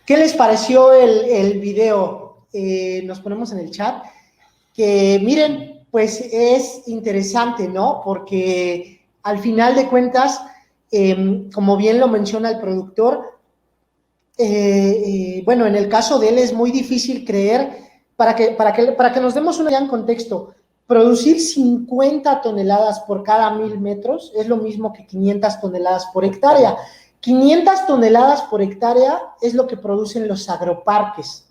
¿Qué les pareció el video? Nos ponemos en el chat. Que miren, pues es interesante, ¿no? Porque al final de cuentas, como bien lo menciona el productor, bueno, en el caso de él es muy difícil creer, para que nos demos un gran contexto, producir 50 toneladas por cada 1000 metros es lo mismo que 500 toneladas por hectárea. 500 toneladas por hectárea es lo que producen los agroparques.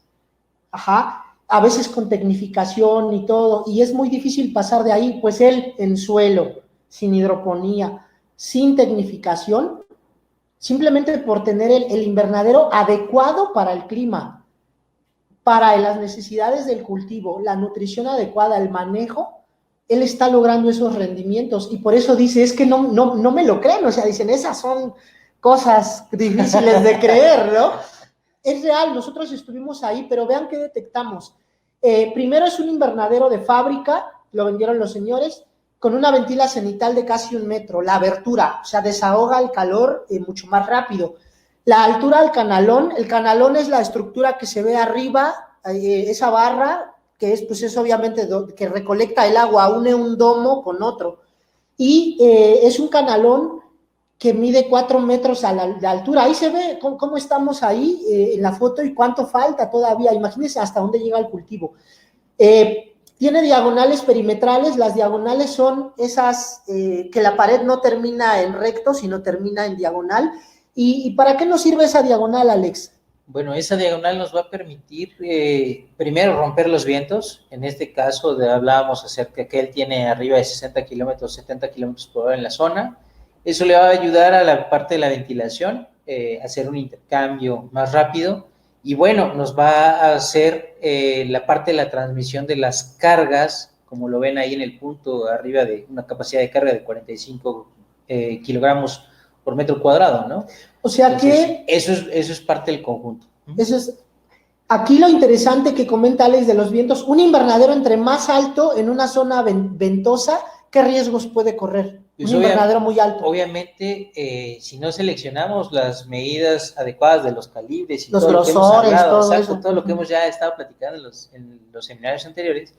Ajá, a veces con tecnificación y todo, y es muy difícil pasar de ahí, pues él en suelo, sin hidroponía, sin tecnificación, simplemente por tener el invernadero adecuado para el clima, para las necesidades del cultivo, la nutrición adecuada, el manejo, él está logrando esos rendimientos, y por eso dice, es que no me lo creen, o sea, dicen, esas son cosas difíciles de creer, ¿no? Es real, nosotros estuvimos ahí, pero vean qué detectamos. Primero es un invernadero de fábrica, lo vendieron los señores, con una ventila cenital de casi 1 metro, la abertura, o sea, desahoga el calor mucho más rápido. La altura del canalón, el canalón es la estructura que se ve arriba, esa barra, que es, pues es obviamente que recolecta el agua, une un domo con otro, y es un canalón que mide 4 metros de altura. Ahí se ve cómo estamos ahí en la foto y cuánto falta todavía. Imagínense hasta dónde llega el cultivo. Tiene diagonales perimetrales. Las diagonales son esas que la pared no termina en recto, sino termina en diagonal. ¿Y para qué nos sirve esa diagonal, Alex? Bueno, esa diagonal nos va a permitir primero romper los vientos. En este caso hablábamos acerca que él tiene arriba de 60 kilómetros, 70 kilómetros por hora en la zona. Eso le va a ayudar a la parte de la ventilación, hacer un intercambio más rápido. Y bueno, nos va a hacer la parte de la transmisión de las cargas, como lo ven ahí en el punto, arriba de una capacidad de carga de 45 kilogramos por metro cuadrado, ¿no? O sea. Entonces, que eso es parte del conjunto. Eso es. Aquí lo interesante que comenta Alex de los vientos, un invernadero entre más alto en una zona ventosa, ¿qué riesgos puede correr? Pues un invernadero muy alto. Obviamente, si no seleccionamos las medidas adecuadas de los calibres y los todo grosores, lo que hemos hablado, todo, exacto, todo lo que hemos ya estado platicando en los seminarios anteriores,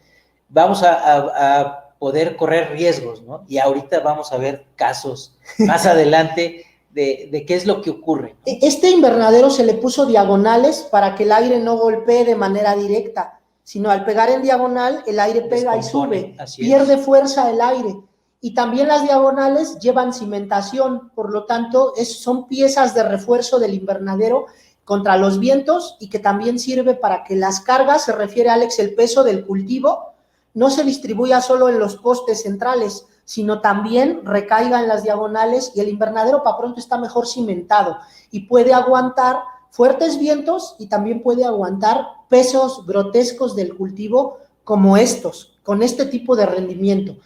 vamos a poder correr riesgos, ¿no? Y ahorita vamos a ver casos más adelante de qué es lo que ocurre, ¿no? Este invernadero se le puso diagonales para que el aire no golpee de manera directa, sino al pegar en diagonal, el aire pega y sube, pierde fuerza el aire. Y también las diagonales llevan cimentación, por lo tanto, son piezas de refuerzo del invernadero contra los vientos y que también sirve para que las cargas, se refiere Alex, el peso del cultivo, no se distribuya solo en los postes centrales, sino también recaiga en las diagonales, y el invernadero para pronto está mejor cimentado y puede aguantar fuertes vientos y también puede aguantar pesos grotescos del cultivo como estos, con este tipo de rendimiento.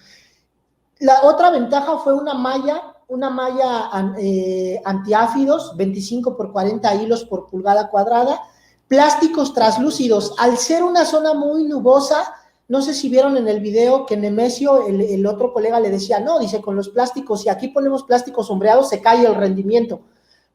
La otra ventaja fue una malla antiáfidos, 25 por 40 hilos por pulgada cuadrada, plásticos translúcidos. Al ser una zona muy nubosa, no sé si vieron en el video que Nemesio, el otro colega, le decía, no, dice, con los plásticos, si aquí ponemos plásticos sombreados, se cae el rendimiento,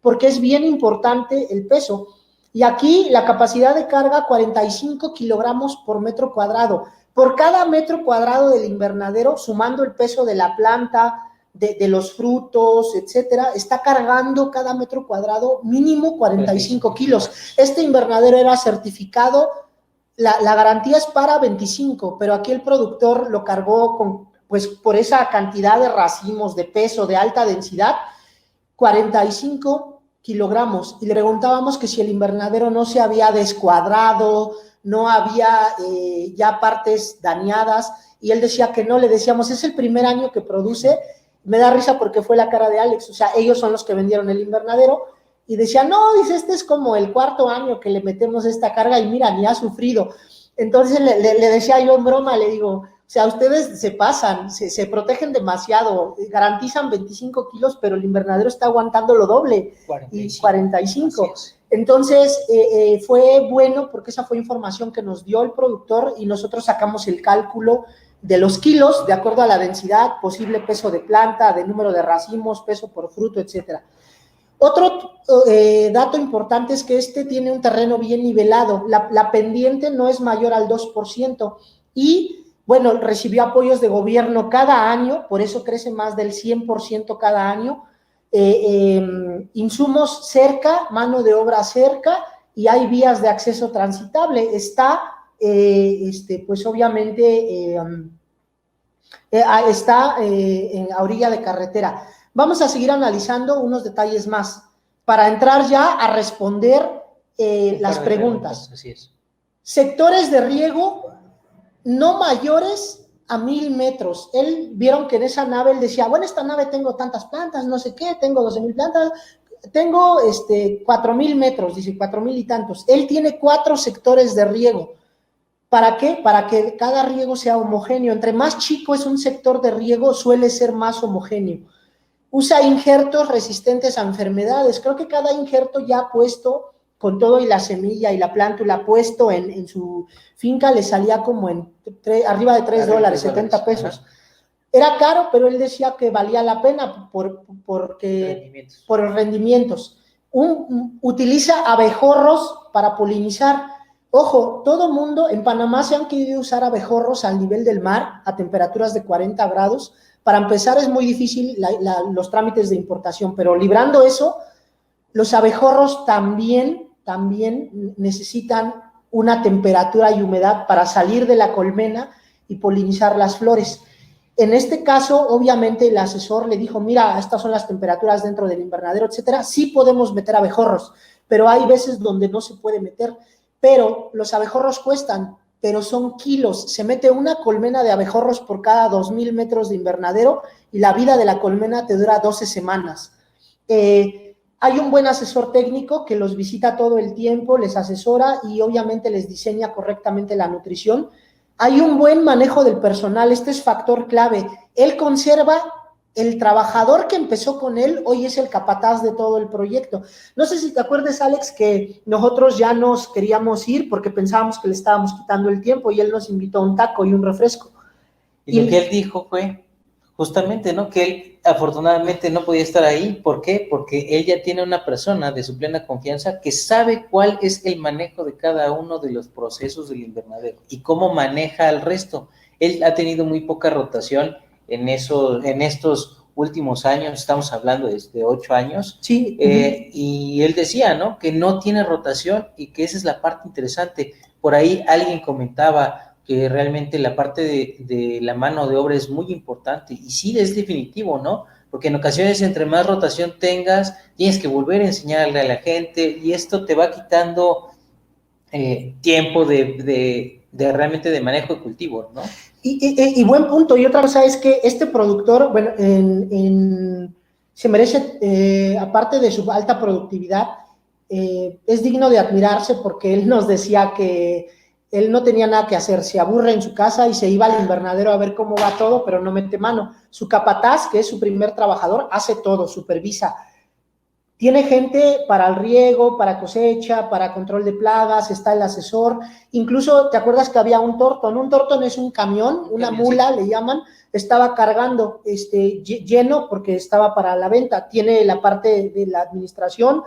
porque es bien importante el peso. Y aquí la capacidad de carga, 45 kilogramos por metro cuadrado. Por cada metro cuadrado del invernadero, sumando el peso de la planta, de los frutos, etcétera, está cargando cada metro cuadrado mínimo 45 kilos. Este invernadero era certificado, la garantía es para 25, pero aquí el productor lo cargó pues por esa cantidad de racimos, de peso, de alta densidad, 45 kilogramos, y le preguntábamos que si el invernadero no se había descuadrado, no había ya partes dañadas, y él decía que no. Le decíamos, es el primer año que produce. Me da risa porque fue la cara de Alex, o sea, ellos son los que vendieron el invernadero, y decía, no, dice, este es como el 4º año que le metemos esta carga, y mira, ni ha sufrido. Entonces le decía yo en broma, le digo, o sea, ustedes se pasan, se protegen demasiado, garantizan 25 kilos, pero el invernadero está aguantando lo doble, 45. Y 45. Entonces, fue bueno porque esa fue información que nos dio el productor, y nosotros sacamos el cálculo de los kilos de acuerdo a la densidad, posible peso de planta, de número de racimos, peso por fruto, etcétera. Otro dato importante es que este tiene un terreno bien nivelado, la pendiente no es mayor al 2%, y bueno, recibió apoyos de gobierno cada año, por eso crece más del 100% cada año, insumos cerca, mano de obra cerca, y hay vías de acceso transitable. Está, pues obviamente, está a orilla de carretera. Vamos a seguir analizando unos detalles más para entrar ya a responder las preguntas. Así es. Sectores de riego no mayores a 1000 metros. Vieron que en esa nave él decía, bueno, esta nave tengo tantas plantas, no sé qué, tengo 12,000 plantas, tengo 4,000 metros, dice 4,000 y tantos. Él tiene 4 sectores de riego. ¿Para qué? Para que cada riego sea homogéneo. Entre más chico es un sector de riego, suele ser más homogéneo. Usa injertos resistentes a enfermedades. Creo que cada injerto ya puesto con todo y la semilla y la plántula puesto en su finca le salía como arriba de $3, 70 pesos. Era caro, pero él decía que valía la pena por los rendimientos. Utiliza abejorros para polinizar. Ojo, todo mundo, en Panamá se han querido usar abejorros al nivel del mar, a temperaturas de 40 grados. Para empezar es muy difícil los trámites de importación, pero librando eso, los abejorros también necesitan una temperatura y humedad para salir de la colmena y polinizar las flores. En este caso, obviamente, el asesor le dijo, mira, estas son las temperaturas dentro del invernadero, etcétera. Sí podemos meter abejorros, pero hay veces donde no se puede meter. Pero los abejorros cuestan, pero son kilos. Se mete una colmena de abejorros por cada 2,000 metros de invernadero y la vida de la colmena te dura 12 semanas. Hay un buen asesor técnico que los visita todo el tiempo, les asesora y obviamente les diseña correctamente la nutrición. Hay un buen manejo del personal, este es factor clave. Él conserva el trabajador que empezó con él, hoy es el capataz de todo el proyecto. No sé si te acuerdas, Alex, que nosotros ya nos queríamos ir porque pensábamos que le estábamos quitando el tiempo y él nos invitó a un taco y un refresco. Y lo que él dijo fue justamente, ¿no? Que él afortunadamente no podía estar ahí. ¿Por qué? Porque él ya tiene una persona de su plena confianza que sabe cuál es el manejo de cada uno de los procesos del invernadero y cómo maneja al resto. Él ha tenido muy poca rotación en estos últimos años, estamos hablando de 8 años, sí. Y él decía, ¿no? Que no tiene rotación y que esa es la parte interesante. Por ahí alguien comentaba que realmente la parte de la mano de obra es muy importante, y sí, es definitivo, ¿no? Porque en ocasiones entre más rotación tengas, tienes que volver a enseñarle a la gente, y esto te va quitando tiempo de realmente de manejo de cultivo, ¿no? Y buen punto. Y otra cosa es que este productor, bueno, se merece, aparte de su alta productividad, es digno de admirarse porque él nos decía que él no tenía nada que hacer, se aburre en su casa y se iba al invernadero a ver cómo va todo, pero no mete mano. Su capataz, que es su primer trabajador, hace todo, supervisa. Tiene gente para el riego, para cosecha, para control de plagas, está el asesor. Incluso, ¿te acuerdas que había un tórton? Un tórton es un camión, una mula, le llaman, estaba cargando lleno porque estaba para la venta. Tiene la parte de la administración.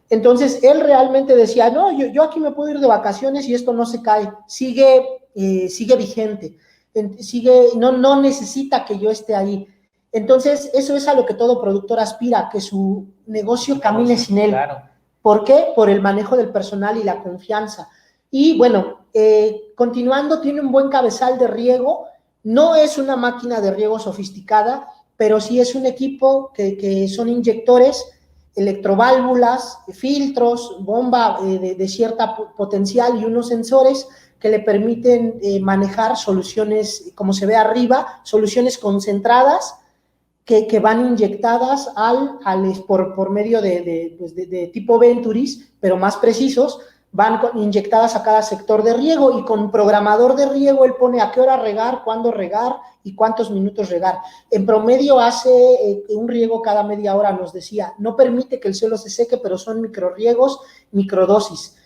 Entonces, él realmente decía, no, yo aquí me puedo ir de vacaciones y esto no se cae. Sigue vigente. No necesita que yo esté ahí. Entonces, eso es a lo que todo productor aspira, que su negocio camine sin él. Claro. ¿Por qué? Por el manejo del personal y la confianza. Y bueno, continuando, tiene un buen cabezal de riego. No es una máquina de riego sofisticada, pero sí es un equipo que son inyectores electroválvulas, filtros, bomba de cierta potencial y unos sensores que le permiten manejar soluciones, como se ve arriba, soluciones concentradas que van inyectadas por medio de tipo Venturis, pero más precisos, van inyectadas a cada sector de riego, y con programador de riego él pone a qué hora regar, cuándo regar y cuántos minutos regar. En promedio hace un riego cada media hora, nos decía. No permite que el suelo se seque, pero son microriegos, microdosis.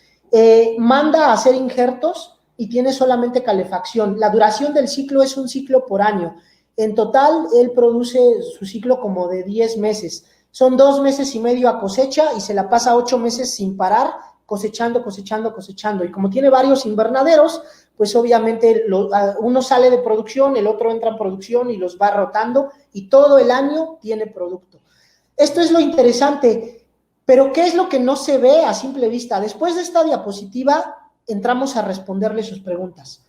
Manda a hacer injertos y tiene solamente calefacción. La duración del ciclo es un ciclo por año. En total, él produce su ciclo como de 10 meses. Son 2 meses y medio a cosecha y se la pasa 8 meses sin parar, cosechando. Y como tiene varios invernaderos, pues obviamente uno sale de producción, el otro entra en producción y los va rotando, y todo el año tiene producto. Esto es lo interesante, pero ¿qué es lo que no se ve a simple vista? Después de esta diapositiva, entramos a responderle sus preguntas.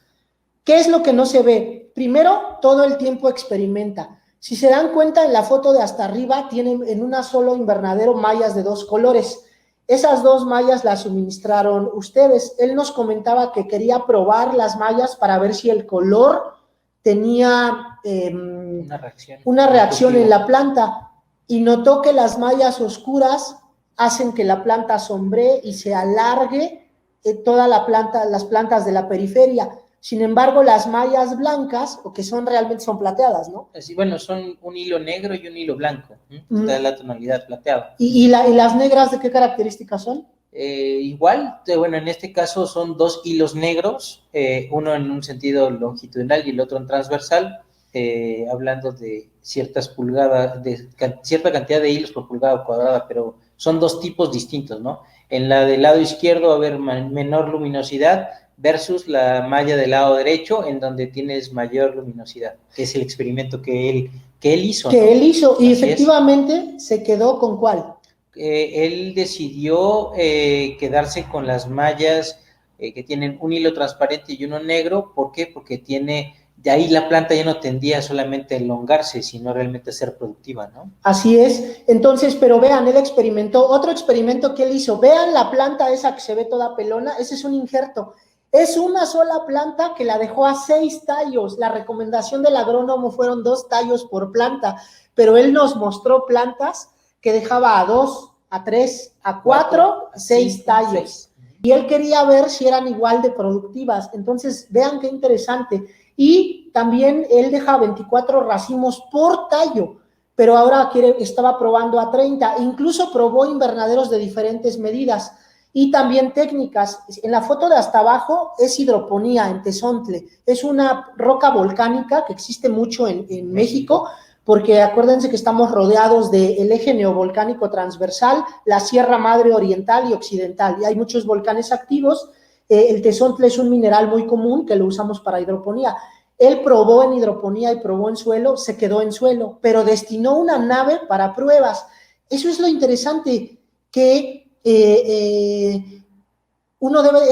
¿Qué es lo que no se ve? Primero, todo el tiempo experimenta. Si se dan cuenta, en la foto de hasta arriba, tienen en una solo invernadero mallas de 2 colores. Esas 2 mallas las suministraron ustedes. Él nos comentaba que quería probar las mallas para ver si el color tenía una reacción en la planta, y notó que las mallas oscuras hacen que la planta sombree y se alargue toda la planta, las plantas de la periferia. Sin embargo, las mallas blancas, o que realmente son plateadas, ¿no? Así, bueno, son un hilo negro y un hilo blanco, da la tonalidad plateada. ¿Y las negras de qué características son? Igual, bueno, en este caso son 2 hilos negros, uno en un sentido longitudinal y el otro en transversal, hablando de ciertas pulgadas, de cierta cantidad de hilos por pulgada cuadrada, pero son 2 tipos distintos, ¿no? En la del lado izquierdo va a haber menor luminosidad versus la malla del lado derecho, en donde tienes mayor luminosidad, que es el experimento que él hizo. Que ¿no? él hizo, y así efectivamente se quedó con ¿cuál? Él decidió quedarse con las mallas que tienen un hilo transparente y uno negro. ¿Por qué? Porque de ahí la planta ya no tendía solamente a elongarse, sino realmente a ser productiva, ¿no? Así es. Entonces, pero vean, él experimentó, otro experimento que él hizo, vean la planta esa que se ve toda pelona, ese es un injerto. Es una sola planta que la dejó a 6 tallos. La recomendación del agrónomo fueron 2 tallos por planta, pero él nos mostró plantas que dejaba a 2, a 3, a 4, 6 tallos. Y él quería ver si eran igual de productivas. Entonces, vean qué interesante. Y también él deja 24 racimos por tallo, pero ahora estaba probando a 30. Incluso probó invernaderos de diferentes medidas y también técnicas. En la foto de hasta abajo es hidroponía en Tezontle. Es una roca volcánica que existe mucho en México, porque acuérdense que estamos rodeados del eje neovolcánico transversal, la Sierra Madre Oriental y Occidental, y hay muchos volcanes activos. El tezontle es un mineral muy común que lo usamos para hidroponía. Él probó en hidroponía y probó en suelo, se quedó en suelo, pero destinó una nave para pruebas. Eso es lo interesante, que es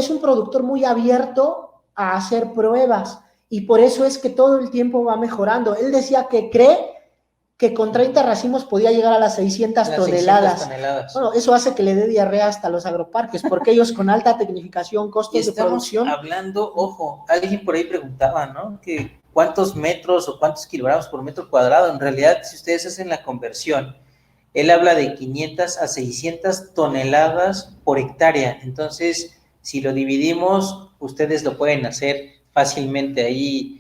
un productor muy abierto a hacer pruebas, y por eso es que todo el tiempo va mejorando. Él decía que cree que con 30 racimos podía llegar a las 600 toneladas. Bueno, eso hace que le dé diarrea hasta los agroparques, porque ellos con alta tecnificación, costos de producción. Hablando, ojo, alguien por ahí preguntaba, ¿no? Que cuántos metros o cuántos kilogramos por metro cuadrado. En realidad, si ustedes hacen la conversión, él habla de 500 a 600 toneladas por hectárea. Entonces, si lo dividimos, ustedes lo pueden hacer fácilmente. Ahí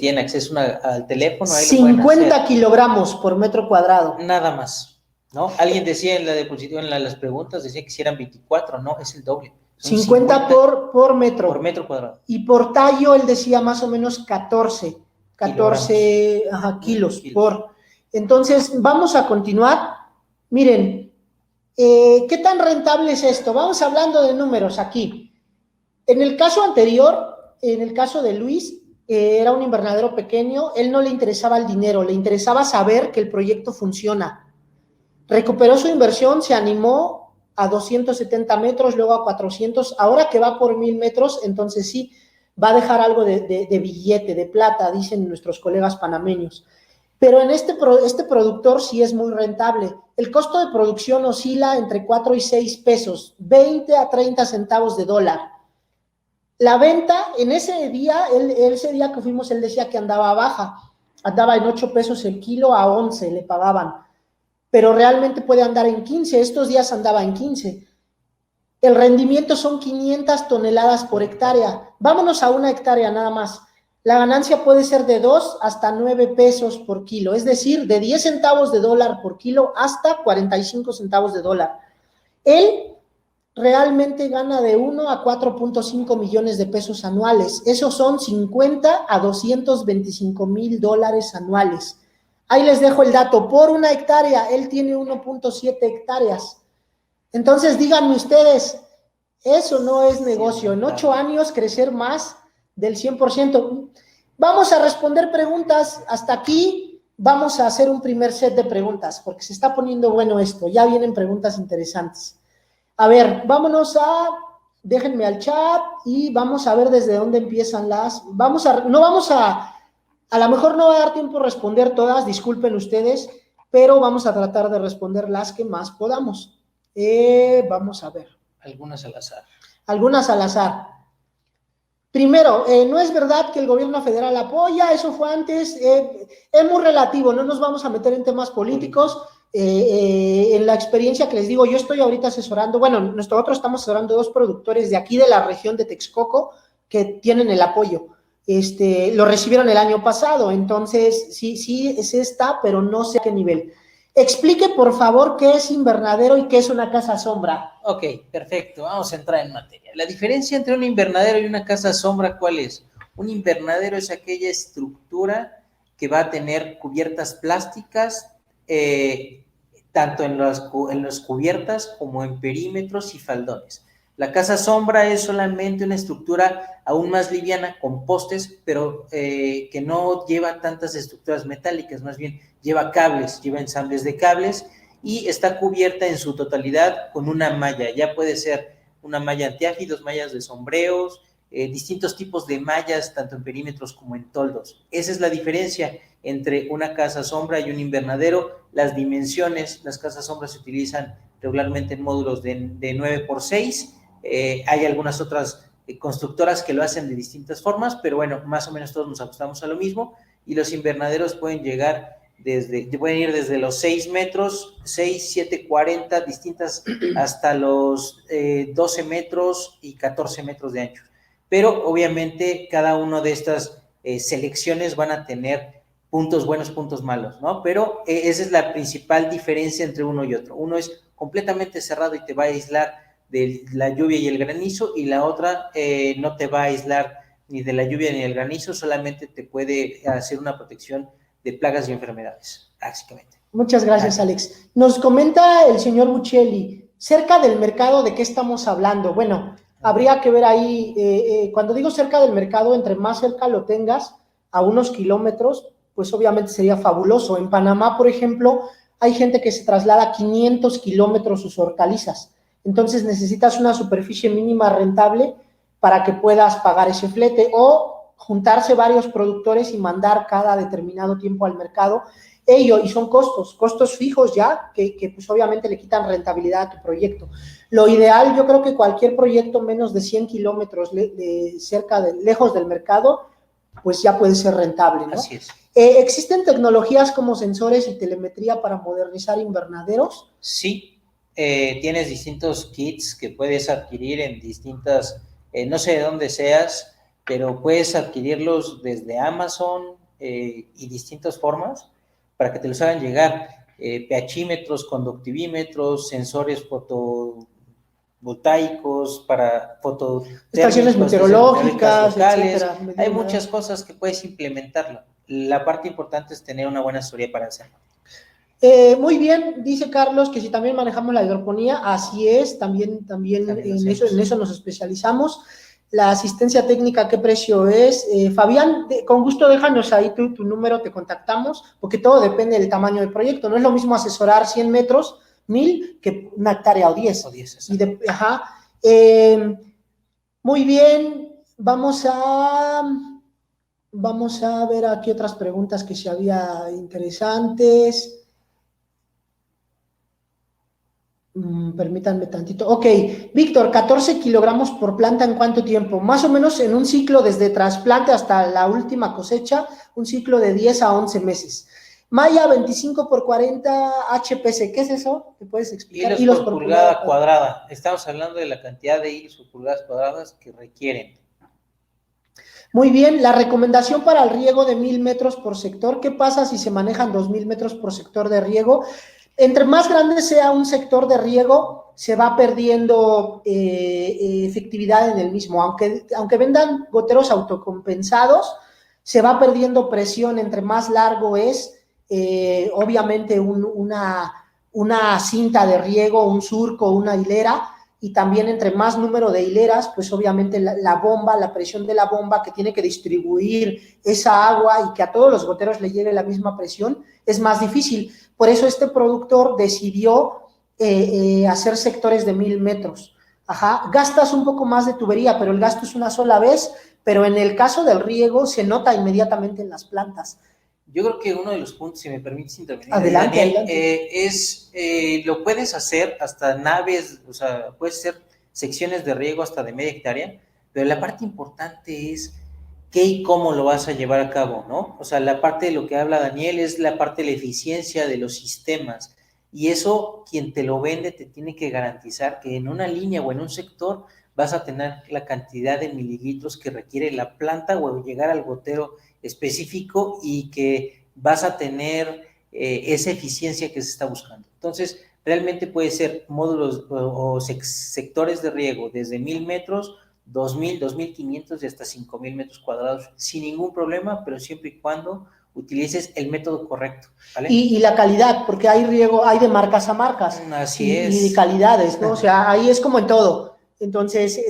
tienen acceso al teléfono. Ahí 50 kilogramos por metro cuadrado. Nada más, ¿no? Alguien decía en la diapositiva, en las preguntas, decía que si eran 24, no, es el doble. 50 por metro. Por metro cuadrado. Y por tallo, él decía más o menos 14 kilos por. Entonces, vamos a continuar. Miren, ¿qué tan rentable es esto? Vamos hablando de números aquí. En el caso anterior, en el caso de Luis, era un invernadero pequeño, él no le interesaba el dinero, le interesaba saber que el proyecto funciona. Recuperó su inversión, se animó a 270 metros, luego a 400, ahora que va por 1000 metros, entonces sí, va a dejar algo de billete, de plata, dicen nuestros colegas panameños. Pero en este productor sí es muy rentable. El costo de producción oscila entre 4 y 6 pesos, 20 a 30 centavos de dólar. La venta, en ese día, ese día que fuimos, él decía que andaba baja, andaba en 8 pesos el kilo, a 11 le pagaban, pero realmente puede andar en 15, estos días andaba en 15. El rendimiento son 500 toneladas por hectárea. Vámonos a una hectárea nada más. La ganancia puede ser de 2 hasta 9 pesos por kilo, es decir, de 10 centavos de dólar por kilo hasta 45 centavos de dólar. Él realmente gana de 1 a 4.5 millones de pesos anuales. Esos son 50 a 225 mil dólares anuales. Ahí les dejo el dato. Por una hectárea, él tiene 1.7 hectáreas. Entonces, díganme ustedes, eso no es negocio. En 8 años crecer más del 100%. Vamos a responder preguntas. Hasta aquí vamos a hacer un primer set de preguntas, porque se está poniendo bueno esto. Ya vienen preguntas interesantes. A ver, déjenme al chat y vamos a ver desde dónde empiezan las. A lo mejor no va a dar tiempo a responder todas, disculpen ustedes, pero vamos a tratar de responder las que más podamos. Vamos a ver. Algunas al azar. Algunas al azar. Primero, no es verdad que el gobierno federal apoya, eso fue antes, es muy relativo, no nos vamos a meter en temas políticos. En la experiencia que les digo, yo estoy ahorita asesorando, bueno, nosotros estamos asesorando 2 productores de aquí de la región de Texcoco que tienen el apoyo. Lo recibieron el año pasado, entonces sí es esta, pero no sé a qué nivel. Explique, por favor, qué es invernadero y qué es una casa sombra. Ok, perfecto, vamos a entrar en materia. La diferencia entre un invernadero y una casa sombra, ¿cuál es? Un invernadero es aquella estructura que va a tener cubiertas plásticas, tanto en las cubiertas como en perímetros y faldones. La casa sombra es solamente una estructura aún más liviana, con postes, pero que no lleva tantas estructuras metálicas, más bien lleva cables, lleva ensambles de cables y está cubierta en su totalidad con una malla. Ya puede ser una malla antiágidos, mallas de sombreos, distintos tipos de mallas, tanto en perímetros como en toldos. Esa es la diferencia entre una casa sombra y un invernadero. Las dimensiones, las casas sombras se utilizan regularmente en módulos de 9x6. Hay algunas otras constructoras que lo hacen de distintas formas, pero bueno, más o menos todos nos ajustamos a lo mismo, y los invernaderos pueden ir desde los 6 metros, 6, 7, 40 distintas, hasta los 12 metros y 14 metros de ancho. Pero obviamente cada una de estas selecciones van a tener puntos buenos, puntos malos, ¿no? Pero esa es la principal diferencia entre uno y otro. Uno es completamente cerrado y te va a aislar de la lluvia y el granizo, y la otra no te va a aislar ni de la lluvia ni del granizo, solamente te puede hacer una protección de plagas y enfermedades, básicamente. Muchas gracias, Alex. Nos comenta el señor Buccelli, cerca del mercado, ¿de qué estamos hablando? Bueno, habría que ver ahí, cuando digo cerca del mercado, entre más cerca lo tengas, a unos kilómetros, pues obviamente sería fabuloso. En Panamá, por ejemplo, hay gente que se traslada 500 kilómetros sus hortalizas. Entonces necesitas una superficie mínima rentable para que puedas pagar ese flete, o juntarse varios productores y mandar cada determinado tiempo al mercado. Y son costos fijos ya, que pues obviamente le quitan rentabilidad a tu proyecto. Lo ideal, yo creo que cualquier proyecto menos de 100 kilómetros lejos del mercado, pues ya puede ser rentable, ¿no? Así es. ¿Existen tecnologías como sensores y telemetría para modernizar invernaderos? Sí. Tienes distintos kits que puedes adquirir en distintas, no sé de dónde seas, pero puedes adquirirlos desde Amazon y distintas formas para que te los hagan llegar. pHímetros, conductivímetros, sensores fotovoltaicos para estaciones meteorológicas, locales. etcétera. Hay muchas cosas que puedes implementarlo. La parte importante es tener una buena asesoría para hacerlo. Muy bien, dice Carlos que si también manejamos la hidroponía, así es, también en eso nos especializamos. La asistencia técnica, ¿qué precio es? Fabián, con gusto déjanos ahí tu número, te contactamos, porque todo depende del tamaño del proyecto. No es lo mismo asesorar 100 metros, 1000, que una hectárea o 10. O 10, muy bien, vamos a Vamos a ver aquí otras preguntas que se había interesantes. Permítanme tantito. Ok, Víctor, 14 kilogramos por planta, ¿en cuánto tiempo? Más o menos en un ciclo desde trasplante hasta la última cosecha, un ciclo de 10 a 11 meses. Maya 25 por 40 HPC, ¿qué es eso? ¿Me puedes explicar? Hilos por pulgada cuadrada. Estamos hablando de la cantidad de hilos por pulgadas cuadradas que requieren. Muy bien, la recomendación para el riego de 1000 metros por sector, ¿qué pasa si se manejan 2000 metros por sector de riego? Entre más grande sea un sector de riego, se va perdiendo efectividad en el mismo. Aunque vendan goteros autocompensados, se va perdiendo presión. Entre más largo es, obviamente una cinta de riego, un surco, una hilera, y también entre más número de hileras, pues obviamente la bomba, la presión de la bomba que tiene que distribuir esa agua y que a todos los goteros le llegue la misma presión, es más difícil. Por eso este productor decidió hacer sectores de 1000 metros. Ajá, gastas un poco más de tubería, pero el gasto es una sola vez, pero en el caso del riego se nota inmediatamente en las plantas. Yo creo que uno de los puntos, si me permites intervenir, adelante, Daniel, adelante. lo puedes hacer hasta naves, o sea, puedes hacer secciones de riego hasta de media hectárea, pero la parte importante es qué y cómo lo vas a llevar a cabo, ¿no? O sea, la parte de lo que habla Daniel es la parte de la eficiencia de los sistemas, y eso quien te lo vende te tiene que garantizar que en una línea o en un sector vas a tener la cantidad de mililitros que requiere la planta o llegar al gotero específico y que vas a tener esa eficiencia que se está buscando. Entonces, realmente puede ser módulos o sectores de riego desde 1000 metros, 2000, 2500 y hasta 5000 metros cuadrados sin ningún problema, pero siempre y cuando utilices el método correcto, ¿vale? Y la calidad, porque hay riego, hay de marcas a marcas. Así es. Y de calidades, ¿no? O sea, ahí es como en todo. Entonces,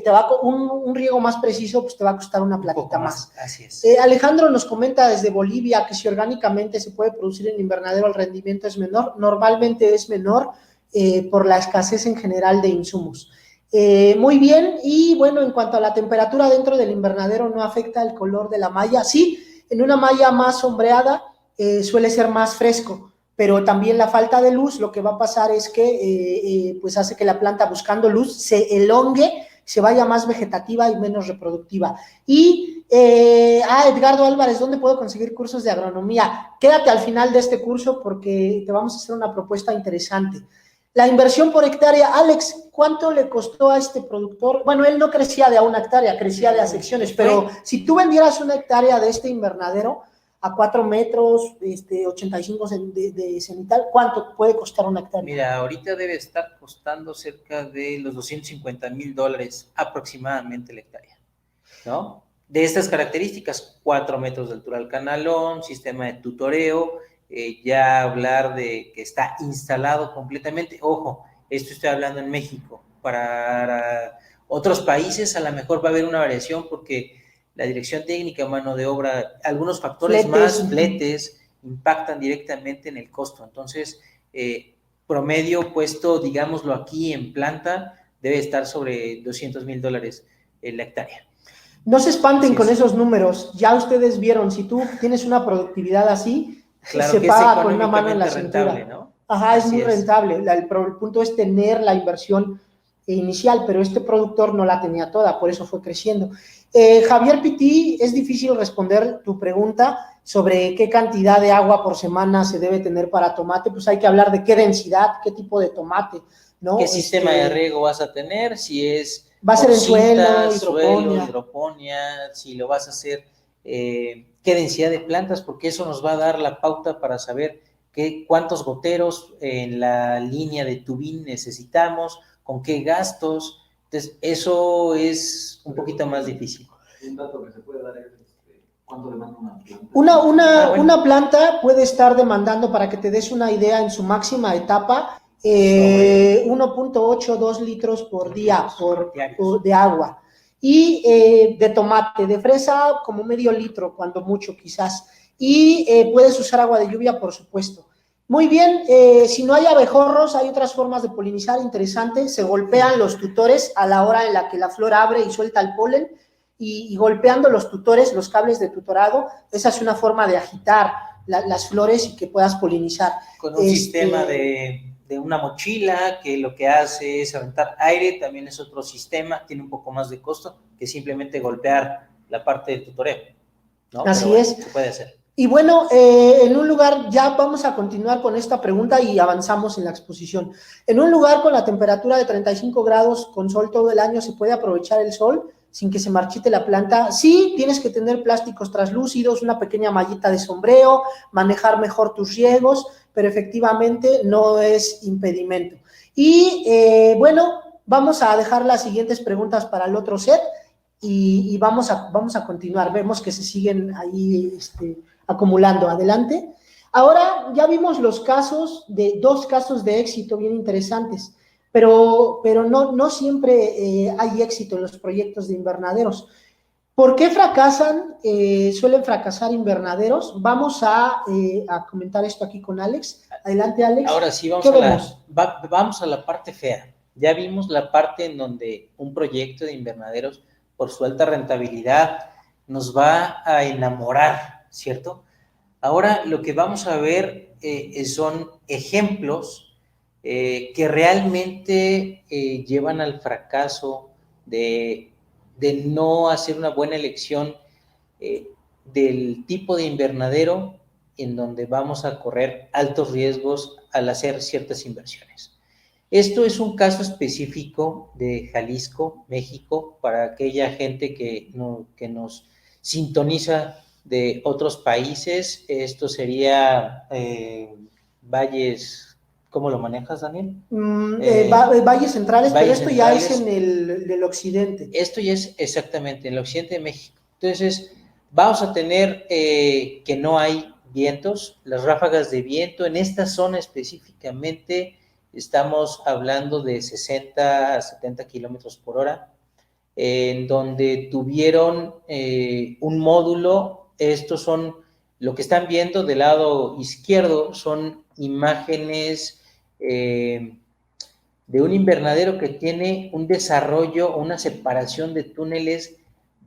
un riego más preciso, pues te va a costar una platita más. Así es. Alejandro nos comenta desde Bolivia que si orgánicamente se puede producir en invernadero, el rendimiento es menor. Normalmente es menor por la escasez en general de insumos. Muy bien, y bueno, en cuanto a la temperatura dentro del invernadero, ¿no afecta el color de la malla? Sí, en una malla más sombreada suele ser más fresco, pero también la falta de luz lo que va a pasar es que pues hace que la planta buscando luz se elongue, se vaya más vegetativa y menos reproductiva. Y Edgardo Álvarez, ¿dónde puedo conseguir cursos de agronomía? Quédate al final de este curso porque te vamos a hacer una propuesta interesante. La inversión por hectárea, Alex, ¿cuánto le costó a este productor? Bueno, él no crecía de a una hectárea, crecía de a secciones, pero si tú vendieras una hectárea de este invernadero a 4 metros, 85 de cenital, ¿cuánto puede costar una hectárea? Mira, ahorita debe estar costando cerca de los $250,000 aproximadamente la hectárea, ¿no? De estas características, 4 metros de altura al canalón, sistema de tutoreo, ya hablar de que está instalado completamente. Ojo, esto estoy hablando en México. Para otros países a lo mejor va a haber una variación porque la dirección técnica, mano de obra, algunos factores fletes impactan directamente en el costo. Entonces, promedio puesto, digámoslo aquí en planta, debe estar sobre $200,000 la hectárea. No se espanten con esos números, ya ustedes vieron, si tú tienes una productividad así, claro se paga con una mano en la cintura. Rentable, ¿no? Ajá, es muy rentable. El punto es tener la inversión inicial, pero este productor no la tenía toda, por eso fue creciendo. Javier Pití, es difícil responder tu pregunta sobre qué cantidad de agua por semana se debe tener para tomate, pues hay que hablar de qué densidad, qué tipo de tomate, ¿no? ¿Qué sistema de riego vas a tener? Si es... Va a ser en suelo, hidroponía, si lo vas a hacer, qué densidad de plantas, porque eso nos va a dar la pauta para saber cuántos goteros en la línea de tubín necesitamos, con qué gastos. Entonces, eso es un poquito más difícil. Un dato que se puede dar es cuánto demanda una planta. Una planta puede estar demandando, para que te des una idea, en su máxima etapa, 1.8, 2 litros por día de agua. Y de tomate, de fresa, como medio litro, cuando mucho quizás. Y puedes usar agua de lluvia, por supuesto. Muy bien, si no hay abejorros, hay otras formas de polinizar interesantes. Se golpean los tutores a la hora en la que la flor abre y suelta el polen. y golpeando los tutores, los cables de tutorado. Esa es una forma de agitar las flores y que puedas polinizar. Con un sistema de una mochila que lo que hace es aventar aire, también es otro sistema, tiene un poco más de costo que simplemente golpear la parte de tutoreo, ¿no? Así Pero bueno, es. se puede hacer. Y bueno, en un lugar, ya vamos a continuar con esta pregunta y avanzamos en la exposición. En un lugar con la temperatura de 35 grados, con sol todo el año, ¿se puede aprovechar el sol sin que se marchite la planta? Sí, tienes que tener plásticos translúcidos, una pequeña mallita de sombreo, manejar mejor tus riegos, pero efectivamente no es impedimento. Y bueno, vamos a dejar las siguientes preguntas para el otro set y vamos a continuar. Vemos que se siguen ahí acumulando. Adelante. Ahora ya vimos dos casos de éxito bien interesantes, pero no siempre hay éxito en los proyectos de invernaderos. ¿Por qué fracasan? Suelen fracasar invernaderos. Vamos a comentar esto aquí con Alex. Adelante, Alex. Ahora sí, vamos a la parte fea. Ya vimos la parte en donde un proyecto de invernaderos, por su alta rentabilidad, nos va a enamorar, ¿cierto? Ahora lo que vamos a ver son ejemplos que realmente llevan al fracaso de no hacer una buena elección del tipo de invernadero en donde vamos a correr altos riesgos al hacer ciertas inversiones. Esto es un caso específico de Jalisco, México, para aquella gente que nos sintoniza de otros países. Esto sería valles, ¿cómo lo manejas, Daniel? Valles centrales, pero esto ya es en el occidente. Esto ya es exactamente en el occidente de México. Entonces, vamos a tener que no hay vientos, las ráfagas de viento en esta zona específicamente. Estamos hablando de 60 a 70 kilómetros por hora, en donde tuvieron un módulo. Estos son, lo que están viendo del lado izquierdo, son imágenes de un invernadero que tiene un desarrollo, una separación de túneles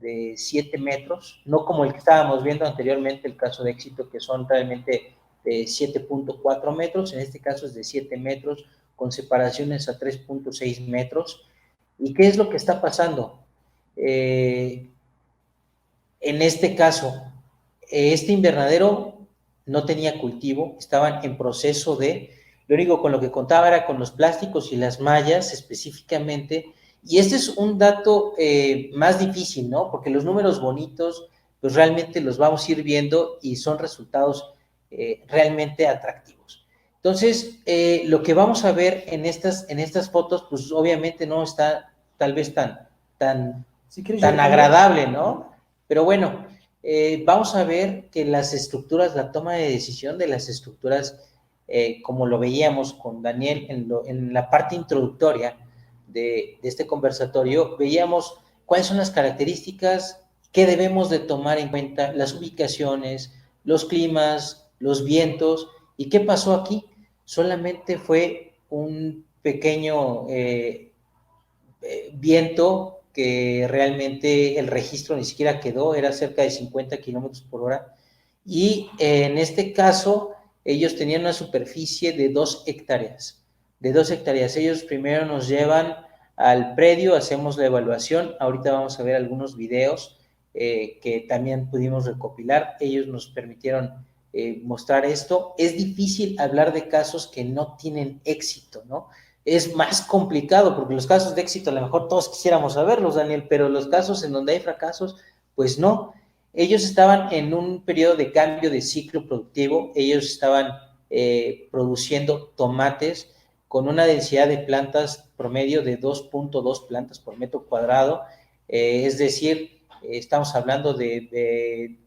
de 7 metros, no como el que estábamos viendo anteriormente, el caso de éxito, que son realmente de 7.4 metros, en este caso es de 7 metros, con separaciones a 3.6 metros. ¿Y qué es lo que está pasando? En este caso, este invernadero no tenía cultivo, estaban en proceso lo único con lo que contaba era con los plásticos y las mallas específicamente, y este es un dato más difícil, ¿no? Porque los números bonitos, pues realmente los vamos a ir viendo y son resultados realmente atractivos. Entonces, lo que vamos a ver en estas fotos, pues obviamente no está tal vez tan agradable, ¿no? Pero bueno, vamos a ver que las estructuras, la toma de decisión de las estructuras, como lo veíamos con Daniel en la parte introductoria de este conversatorio, veíamos cuáles son las características que debemos de tomar en cuenta, las ubicaciones, los climas, los vientos. ¿Y qué pasó aquí? Solamente fue un pequeño viento que realmente el registro ni siquiera quedó, era cerca de 50 kilómetros por hora, y en este caso ellos tenían una superficie de 2 hectáreas. Ellos primero nos llevan al predio, hacemos la evaluación. Ahorita vamos a ver algunos videos que también pudimos recopilar. Ellos nos permitieron mostrar esto. Es difícil hablar de casos que no tienen éxito, ¿no? Es más complicado, porque los casos de éxito a lo mejor todos quisiéramos saberlos, Daniel, pero los casos en donde hay fracasos, pues no. Ellos estaban en un periodo de cambio de ciclo productivo. Ellos estaban produciendo tomates con una densidad de plantas promedio de 2.2 plantas por metro cuadrado, es decir, estamos hablando de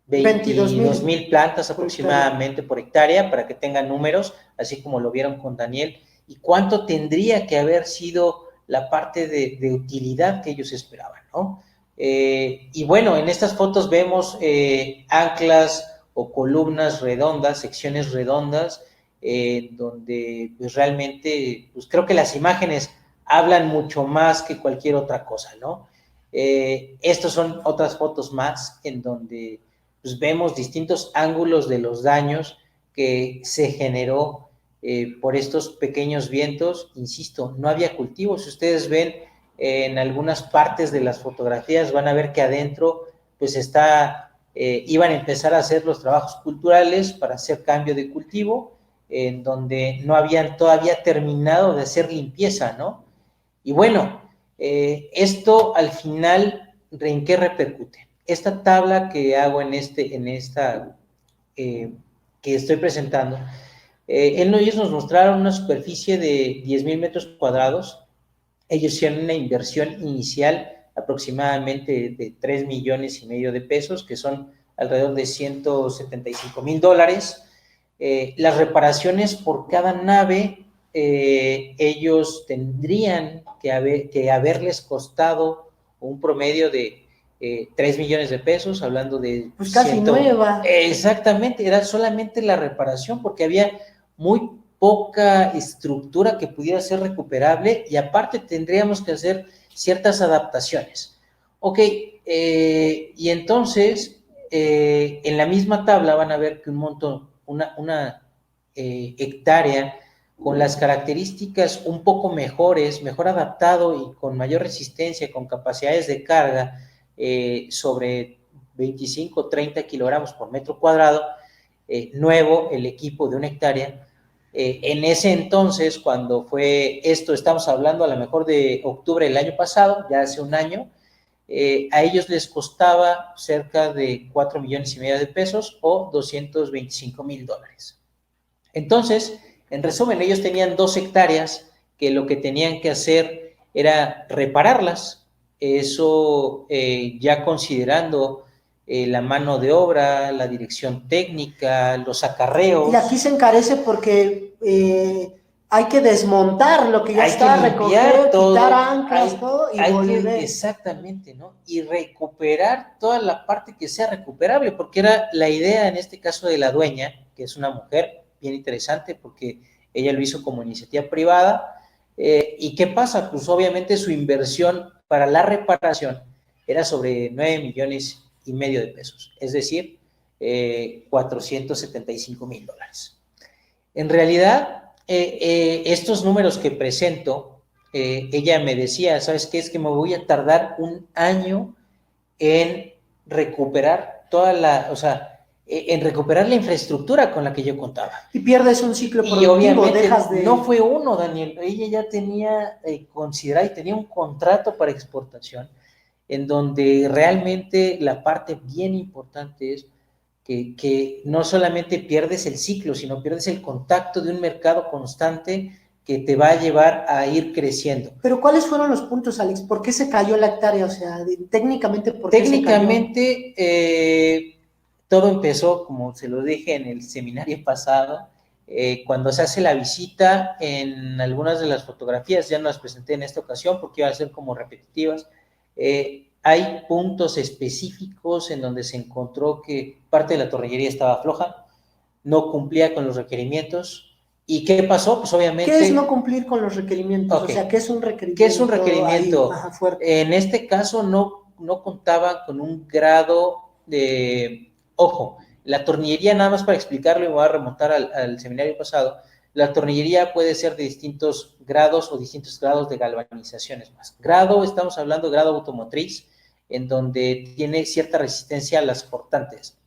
22,000 plantas aproximadamente por hectárea, para que tengan números, así como lo vieron con Daniel. ¿Y cuánto tendría que haber sido la parte de utilidad que ellos esperaban, ¿no? Y bueno, en estas fotos vemos anclas o columnas redondas, secciones redondas, donde pues realmente, pues creo que las imágenes hablan mucho más que cualquier otra cosa, ¿no? Estas son otras fotos más en donde pues, vemos distintos ángulos de los daños que se generó por estos pequeños vientos. Insisto, no había cultivos. Si ustedes ven en algunas partes de las fotografías, van a ver que adentro pues iban a empezar a hacer los trabajos culturales para hacer cambio de cultivo, en donde no habían todavía terminado de hacer limpieza, ¿no? Y bueno, esto al final, ¿en qué repercute? Esta tabla que hago en esta que estoy presentando, ellos nos mostraron una superficie de 10,000 metros cuadrados. Ellos hicieron una inversión inicial aproximadamente de 3,5 millones de pesos, que son alrededor de $175,000. Las reparaciones por cada nave, ellos tendrían que haberles costado un promedio de 3 millones de pesos, hablando de... Pues casi nueva. Exactamente, era solamente la reparación, porque había muy poca estructura que pudiera ser recuperable, y aparte tendríamos que hacer ciertas adaptaciones. Ok, y entonces, en la misma tabla van a ver que una hectárea con las características un poco mejores, mejor adaptado y con mayor resistencia, con capacidades de carga sobre 25 o 30 kilogramos por metro cuadrado, nuevo el equipo de una hectárea. En ese entonces, cuando fue esto, estamos hablando a lo mejor de octubre del año pasado, ya hace un año, a ellos les costaba cerca de 4,5 millones de pesos o $225,000. Entonces, en resumen, ellos tenían 2 hectáreas que lo que tenían que hacer era repararlas. Eso ya considerando la mano de obra, la dirección técnica, los acarreos. Y aquí se encarece porque hay que desmontar lo que ya está, recoger, quitar anclas, todo, y volver. Exactamente, ¿no? Y recuperar toda la parte que sea recuperable, porque era la idea en este caso de la dueña, que es una mujer bien interesante, porque ella lo hizo como iniciativa privada. ¿Y qué pasa? Pues obviamente su inversión para la reparación era sobre 9,5 millones de pesos, es decir, $475,000. En realidad, estos números que presento, ella me decía, ¿sabes qué? Es que me voy a tardar un año en recuperar en recuperar la infraestructura con la que yo contaba. Y pierdes un ciclo productivo, y obviamente dejas de... no fue uno, Daniel, ella ya tenía considerado y tenía un contrato para exportación, en donde realmente la parte bien importante es que no solamente pierdes el ciclo, sino pierdes el contacto de un mercado constante que te va a llevar a ir creciendo. Pero ¿cuáles fueron los puntos, Alex? ¿Por qué se cayó la hectárea? O sea, técnicamente, ¿por qué se cayó? Todo empezó, como se lo dije en el seminario pasado, cuando se hace la visita. En algunas de las fotografías, ya no las presenté en esta ocasión porque iban a ser como repetitivas, hay puntos específicos en donde se encontró que parte de la tornillería estaba floja, no cumplía con los requerimientos. ¿Y qué pasó? Pues obviamente... ¿Qué es no cumplir con los requerimientos? Okay. O sea, ¿qué es un requerimiento? ¿Qué es un requerimiento? Ahí, fuerte. En este caso no contaba con un grado de... Ojo, la tornillería, nada más para explicarlo, y me voy a remontar al seminario pasado, la tornillería puede ser de distintos grados o distintos grados de galvanizaciones más. Grado, estamos hablando de grado automotriz, en donde tiene cierta resistencia a las cortantes.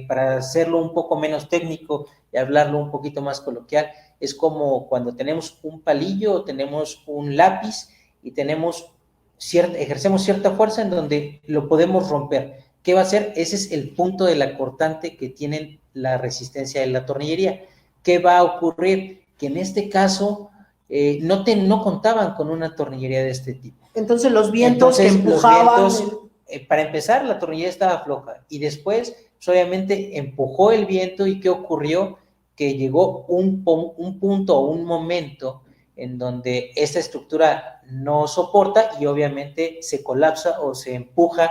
Para hacerlo un poco menos técnico y hablarlo un poquito más coloquial, es como cuando tenemos un palillo o tenemos un lápiz y ejercemos cierta fuerza en donde lo podemos romper. ¿Qué va a hacer? Ese es el punto de la cortante que tienen la resistencia de la tornillería. ¿Qué va a ocurrir? Que en este caso no contaban con una tornillería de este tipo. Entonces los vientos que empujaban... Para empezar, la tornillería estaba floja, y después, pues, obviamente, empujó el viento. ¿Y qué ocurrió? Que llegó un punto o un momento en donde esta estructura no soporta y obviamente se colapsa o se empuja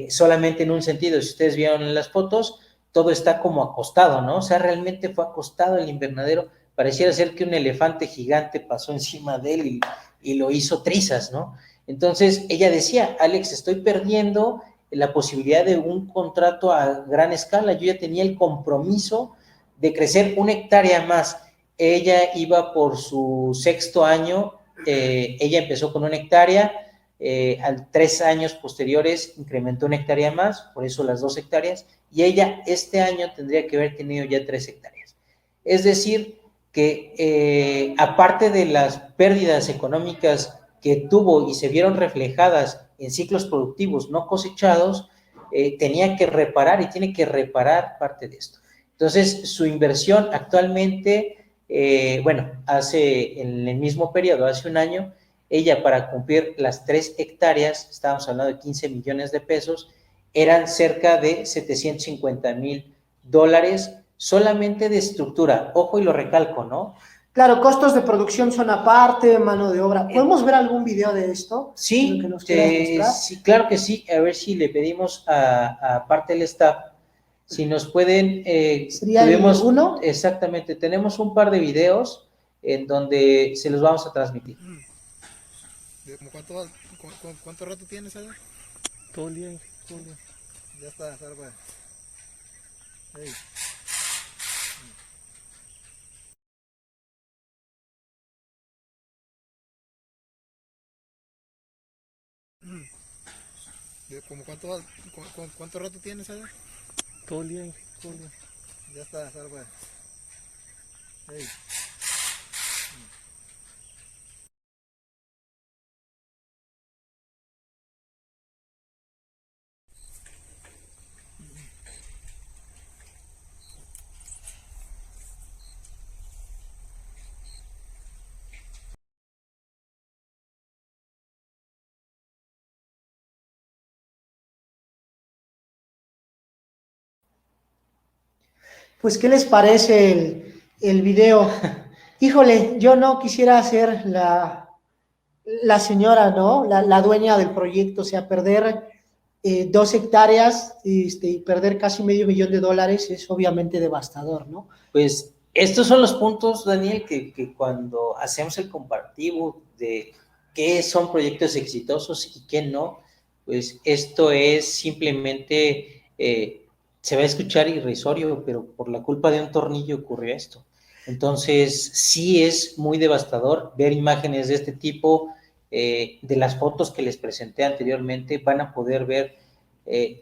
solamente en un sentido. Si ustedes vieron en las fotos, todo está como acostado, ¿no? O sea, realmente fue acostado el invernadero. Pareciera ser que un elefante gigante pasó encima de él y lo hizo trizas, ¿no? Entonces, ella decía, Alex, estoy perdiendo la posibilidad de un contrato a gran escala. Yo ya tenía el compromiso de crecer 1 hectárea más. Ella iba por su 6º año, ella empezó con 1 hectárea, a 3 años posteriores incrementó 1 hectárea más, por eso las 2 hectáreas, y ella este año tendría que haber tenido ya 3 hectáreas. Es decir, que aparte de las pérdidas económicas que tuvo y se vieron reflejadas en ciclos productivos no cosechados, tenía que reparar y tiene que reparar parte de esto. Entonces, su inversión actualmente, hace en el mismo periodo, hace un año, ella para cumplir las 3 hectáreas, estábamos hablando de 15 millones de pesos, eran cerca de $750,000 solamente de estructura. Ojo y lo recalco, ¿no? Claro, costos de producción son aparte, mano de obra. ¿Podemos ver algún video de esto? Sí, ¿Que nos quieras mostrar? sí, claro que sí. A ver si le pedimos a parte del staff, si nos pueden... ¿Sería el uno? Exactamente, tenemos un par de videos en donde se los vamos a transmitir. ¿Cuánto rato tienes allá? Todo el día, todo el día. Ya está, salva. Hey. ¿Cuánto rato tienes allá? Todo el día, todo el día. Ya está, salva. Hey. Pues, ¿qué les parece el video? Híjole, yo no quisiera ser la señora, ¿no? La dueña del proyecto, o sea, perder 2 hectáreas y perder casi $500,000 es obviamente devastador, ¿no? Pues estos son los puntos, Daniel, que cuando hacemos el comparativo de qué son proyectos exitosos y qué no, pues esto es simplemente, se va a escuchar irrisorio, pero por la culpa de un tornillo ocurrió esto. Entonces, sí es muy devastador ver imágenes de este tipo. De las fotos que les presenté anteriormente, van a poder ver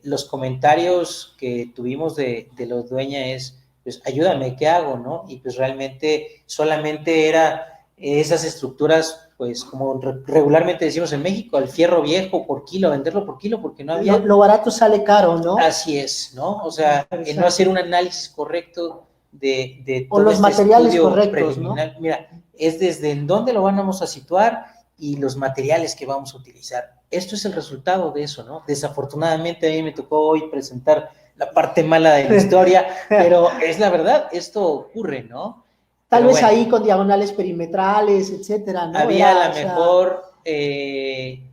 los comentarios que tuvimos de los dueñas pues ayúdame, ¿qué hago, no? Y pues realmente solamente era esas estructuras, pues como regularmente decimos en México, el fierro viejo por kilo, venderlo por kilo, porque no había... Lo barato sale caro, ¿no? Así es, ¿no? O sea, en no hacer un análisis correcto de todo los materiales correctos, preliminar. ¿No? Mira, es desde en dónde lo vamos a situar y los materiales que vamos a utilizar. Esto es el resultado de eso, ¿no? Desafortunadamente a mí me tocó hoy presentar la parte mala de la historia, pero es la verdad, esto ocurre, ¿no? Tal vez ahí con diagonales perimetrales, etcétera, ¿no? Había a lo mejor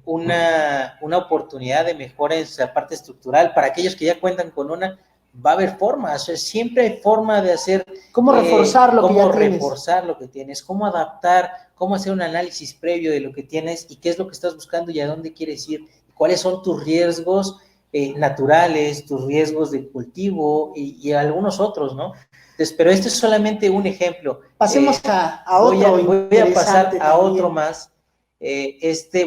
una oportunidad de mejora en esa parte estructural. Para aquellos que ya cuentan con una, va a haber formas, o sea, siempre hay forma de hacer... ¿Cómo reforzar lo que ya tienes? Cómo reforzar lo que tienes, cómo adaptar, cómo hacer un análisis previo de lo que tienes y qué es lo que estás buscando y a dónde quieres ir, cuáles son tus riesgos naturales, tus riesgos de cultivo y algunos otros, ¿no? Entonces, pero este es solamente un ejemplo. Pasemos a otro. Voy a pasar a otro más. Este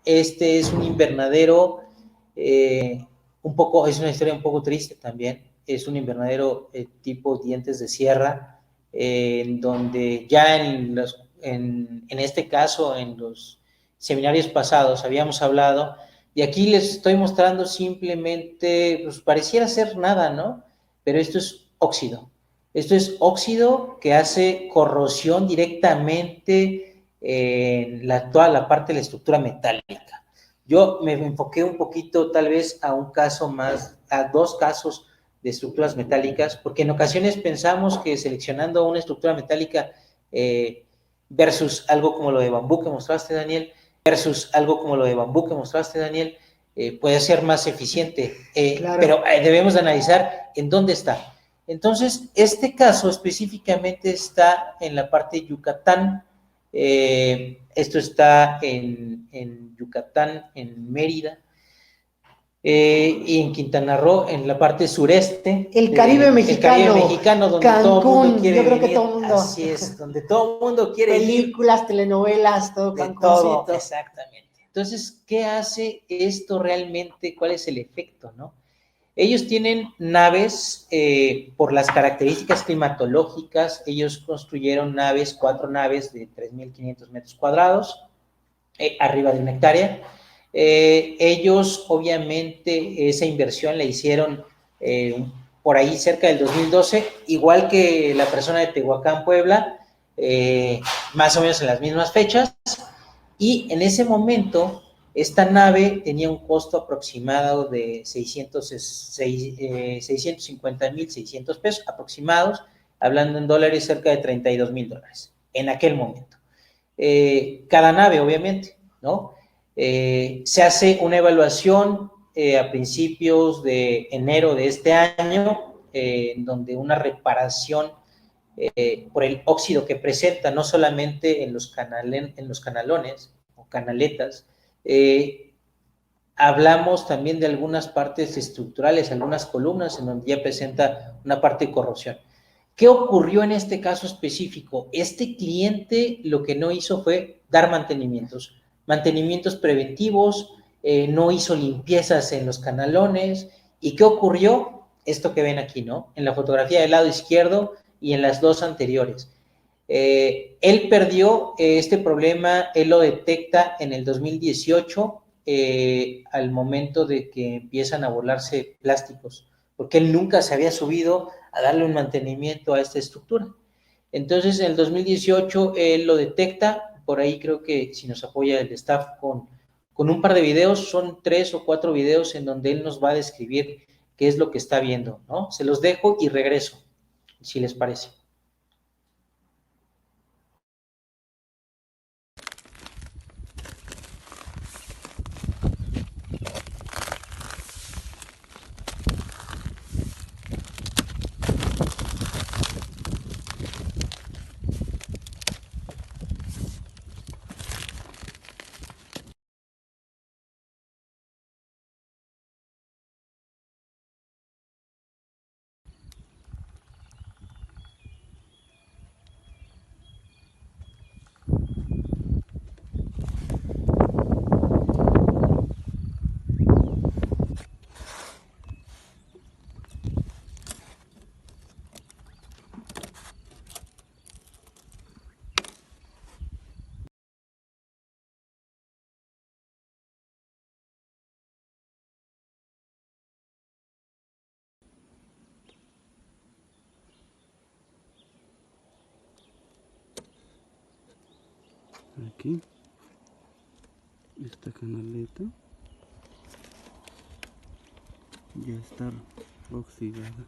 es un invernadero, es una historia un poco triste también. Es un invernadero tipo dientes de sierra, en donde ya en este caso, en los seminarios pasados habíamos hablado, y aquí les estoy mostrando simplemente, pues pareciera ser nada, ¿no? Pero esto es óxido. Esto es óxido que hace corrosión directamente en toda la parte de la estructura metálica. Yo me enfoqué un poquito tal vez a dos casos de estructuras metálicas, porque en ocasiones pensamos que seleccionando una estructura metálica versus algo como lo de bambú que mostraste, Daniel, puede ser más eficiente, claro. Pero debemos de analizar en dónde está. Entonces, este caso específicamente está en la parte de Yucatán, Esto está en Yucatán, en Mérida, y en Quintana Roo, en la parte sureste. El Caribe mexicano. El Caribe mexicano, donde todo el mundo Cancún, quiere yo creo venir. que todo el mundo. Así es, donde todo el mundo quiere ir. Películas, telenovelas, todo De Cancúncito. todo, exactamente. Entonces, ¿qué hace esto realmente? ¿Cuál es el efecto, no? Ellos tienen naves, por las características climatológicas, ellos construyeron naves, 4 naves de 3.500 metros cuadrados, arriba de 1 hectárea. Ellos, obviamente, esa inversión la hicieron por ahí cerca del 2012, igual que la persona de Tehuacán, Puebla, más o menos en las mismas fechas, y en ese momento esta nave tenía un costo aproximado de 650,600 pesos aproximados, hablando en dólares, cerca de 32,000 dólares en aquel momento. Cada nave, obviamente, ¿no? Se hace una evaluación a principios de enero de este año, en donde una reparación por el óxido que presenta, no solamente en los canalones o canaletas, hablamos también de algunas partes estructurales, algunas columnas en donde ya presenta una parte de corrosión. ¿Qué ocurrió en este caso específico? Este cliente lo que no hizo fue dar mantenimientos preventivos, no hizo limpiezas en los canalones. ¿Y qué ocurrió? Esto que ven aquí, ¿no? En la fotografía del lado izquierdo y en las dos anteriores. Él perdió este problema, él lo detecta en el 2018, al momento de que empiezan a volarse plásticos, porque él nunca se había subido a darle un mantenimiento a esta estructura. Entonces, en el 2018, él lo detecta, por ahí creo que si nos apoya el staff con un par de videos, son 3 o 4 videos en donde él nos va a describir qué es lo que está viendo, ¿no? Se los dejo y regreso, si les parece. Aquí esta canaleta ya está oxidada.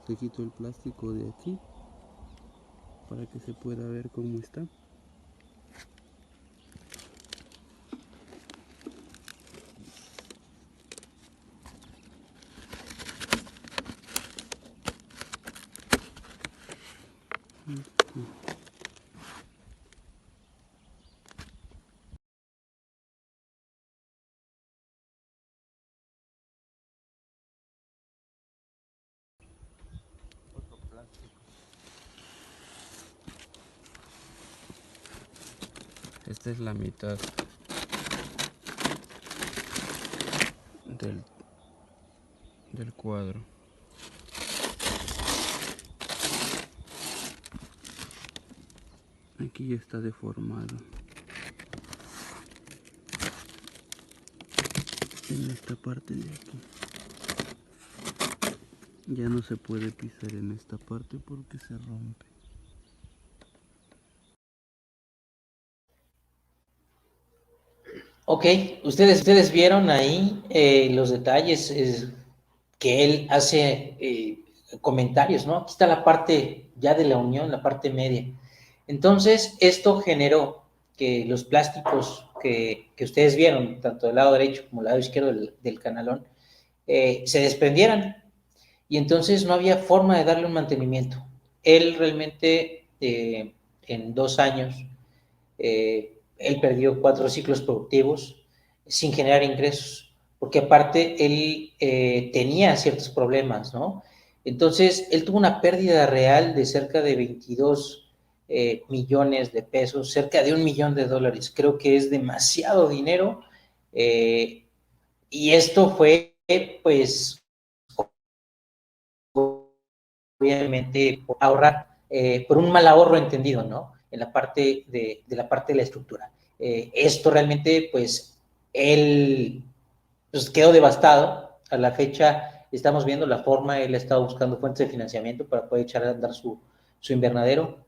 Se quitó el plástico de aquí para que se pueda ver cómo está. Esta es la mitad del cuadro. Aquí ya está deformado. En esta parte de aquí ya no se puede pisar en esta parte porque se rompe. Ok, ustedes vieron ahí los detalles que él hace, comentarios, ¿no? Aquí está la parte ya de la unión, la parte media. Entonces, esto generó que los plásticos que ustedes vieron, tanto del lado derecho como del lado izquierdo del canalón, se desprendieran. Y entonces no había forma de darle un mantenimiento. Él realmente en 2 años, él perdió 4 ciclos productivos sin generar ingresos, porque aparte él tenía ciertos problemas, ¿no? Entonces, él tuvo una pérdida real de cerca de 22 millones de pesos, cerca de $1 millón. Creo que es demasiado dinero, y esto fue, pues, obviamente, por ahorrar, por un mal ahorro entendido, ¿no? En la parte de la parte de la estructura. Esto realmente, pues, él pues, quedó devastado. A la fecha estamos viendo la forma, él ha estado buscando fuentes de financiamiento para poder echar a andar su invernadero.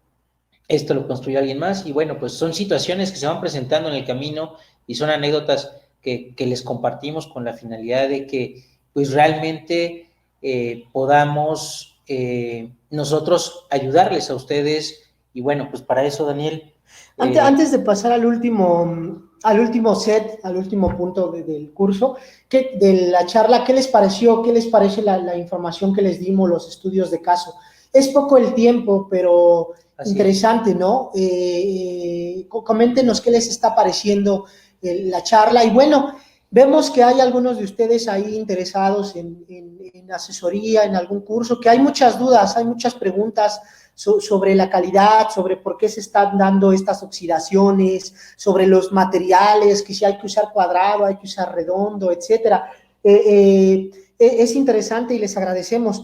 Esto lo construyó alguien más, y bueno, pues son situaciones que se van presentando en el camino y son anécdotas que les compartimos con la finalidad de que pues realmente podamos nosotros ayudarles a ustedes. Y bueno, pues para eso, Daniel. Antes de pasar al último set, al último punto del curso, de la charla, ¿qué les pareció? ¿Qué les parece la información que les dimos, los estudios de caso? Es poco el tiempo, pero así interesante, ¿no? Coméntenos qué les está pareciendo la charla. Y bueno, vemos que hay algunos de ustedes ahí interesados en asesoría, en algún curso, que hay muchas dudas, hay muchas preguntas sobre la calidad, sobre por qué se están dando estas oxidaciones, sobre los materiales, que si hay que usar cuadrado, hay que usar redondo, etcétera. Es interesante y les agradecemos.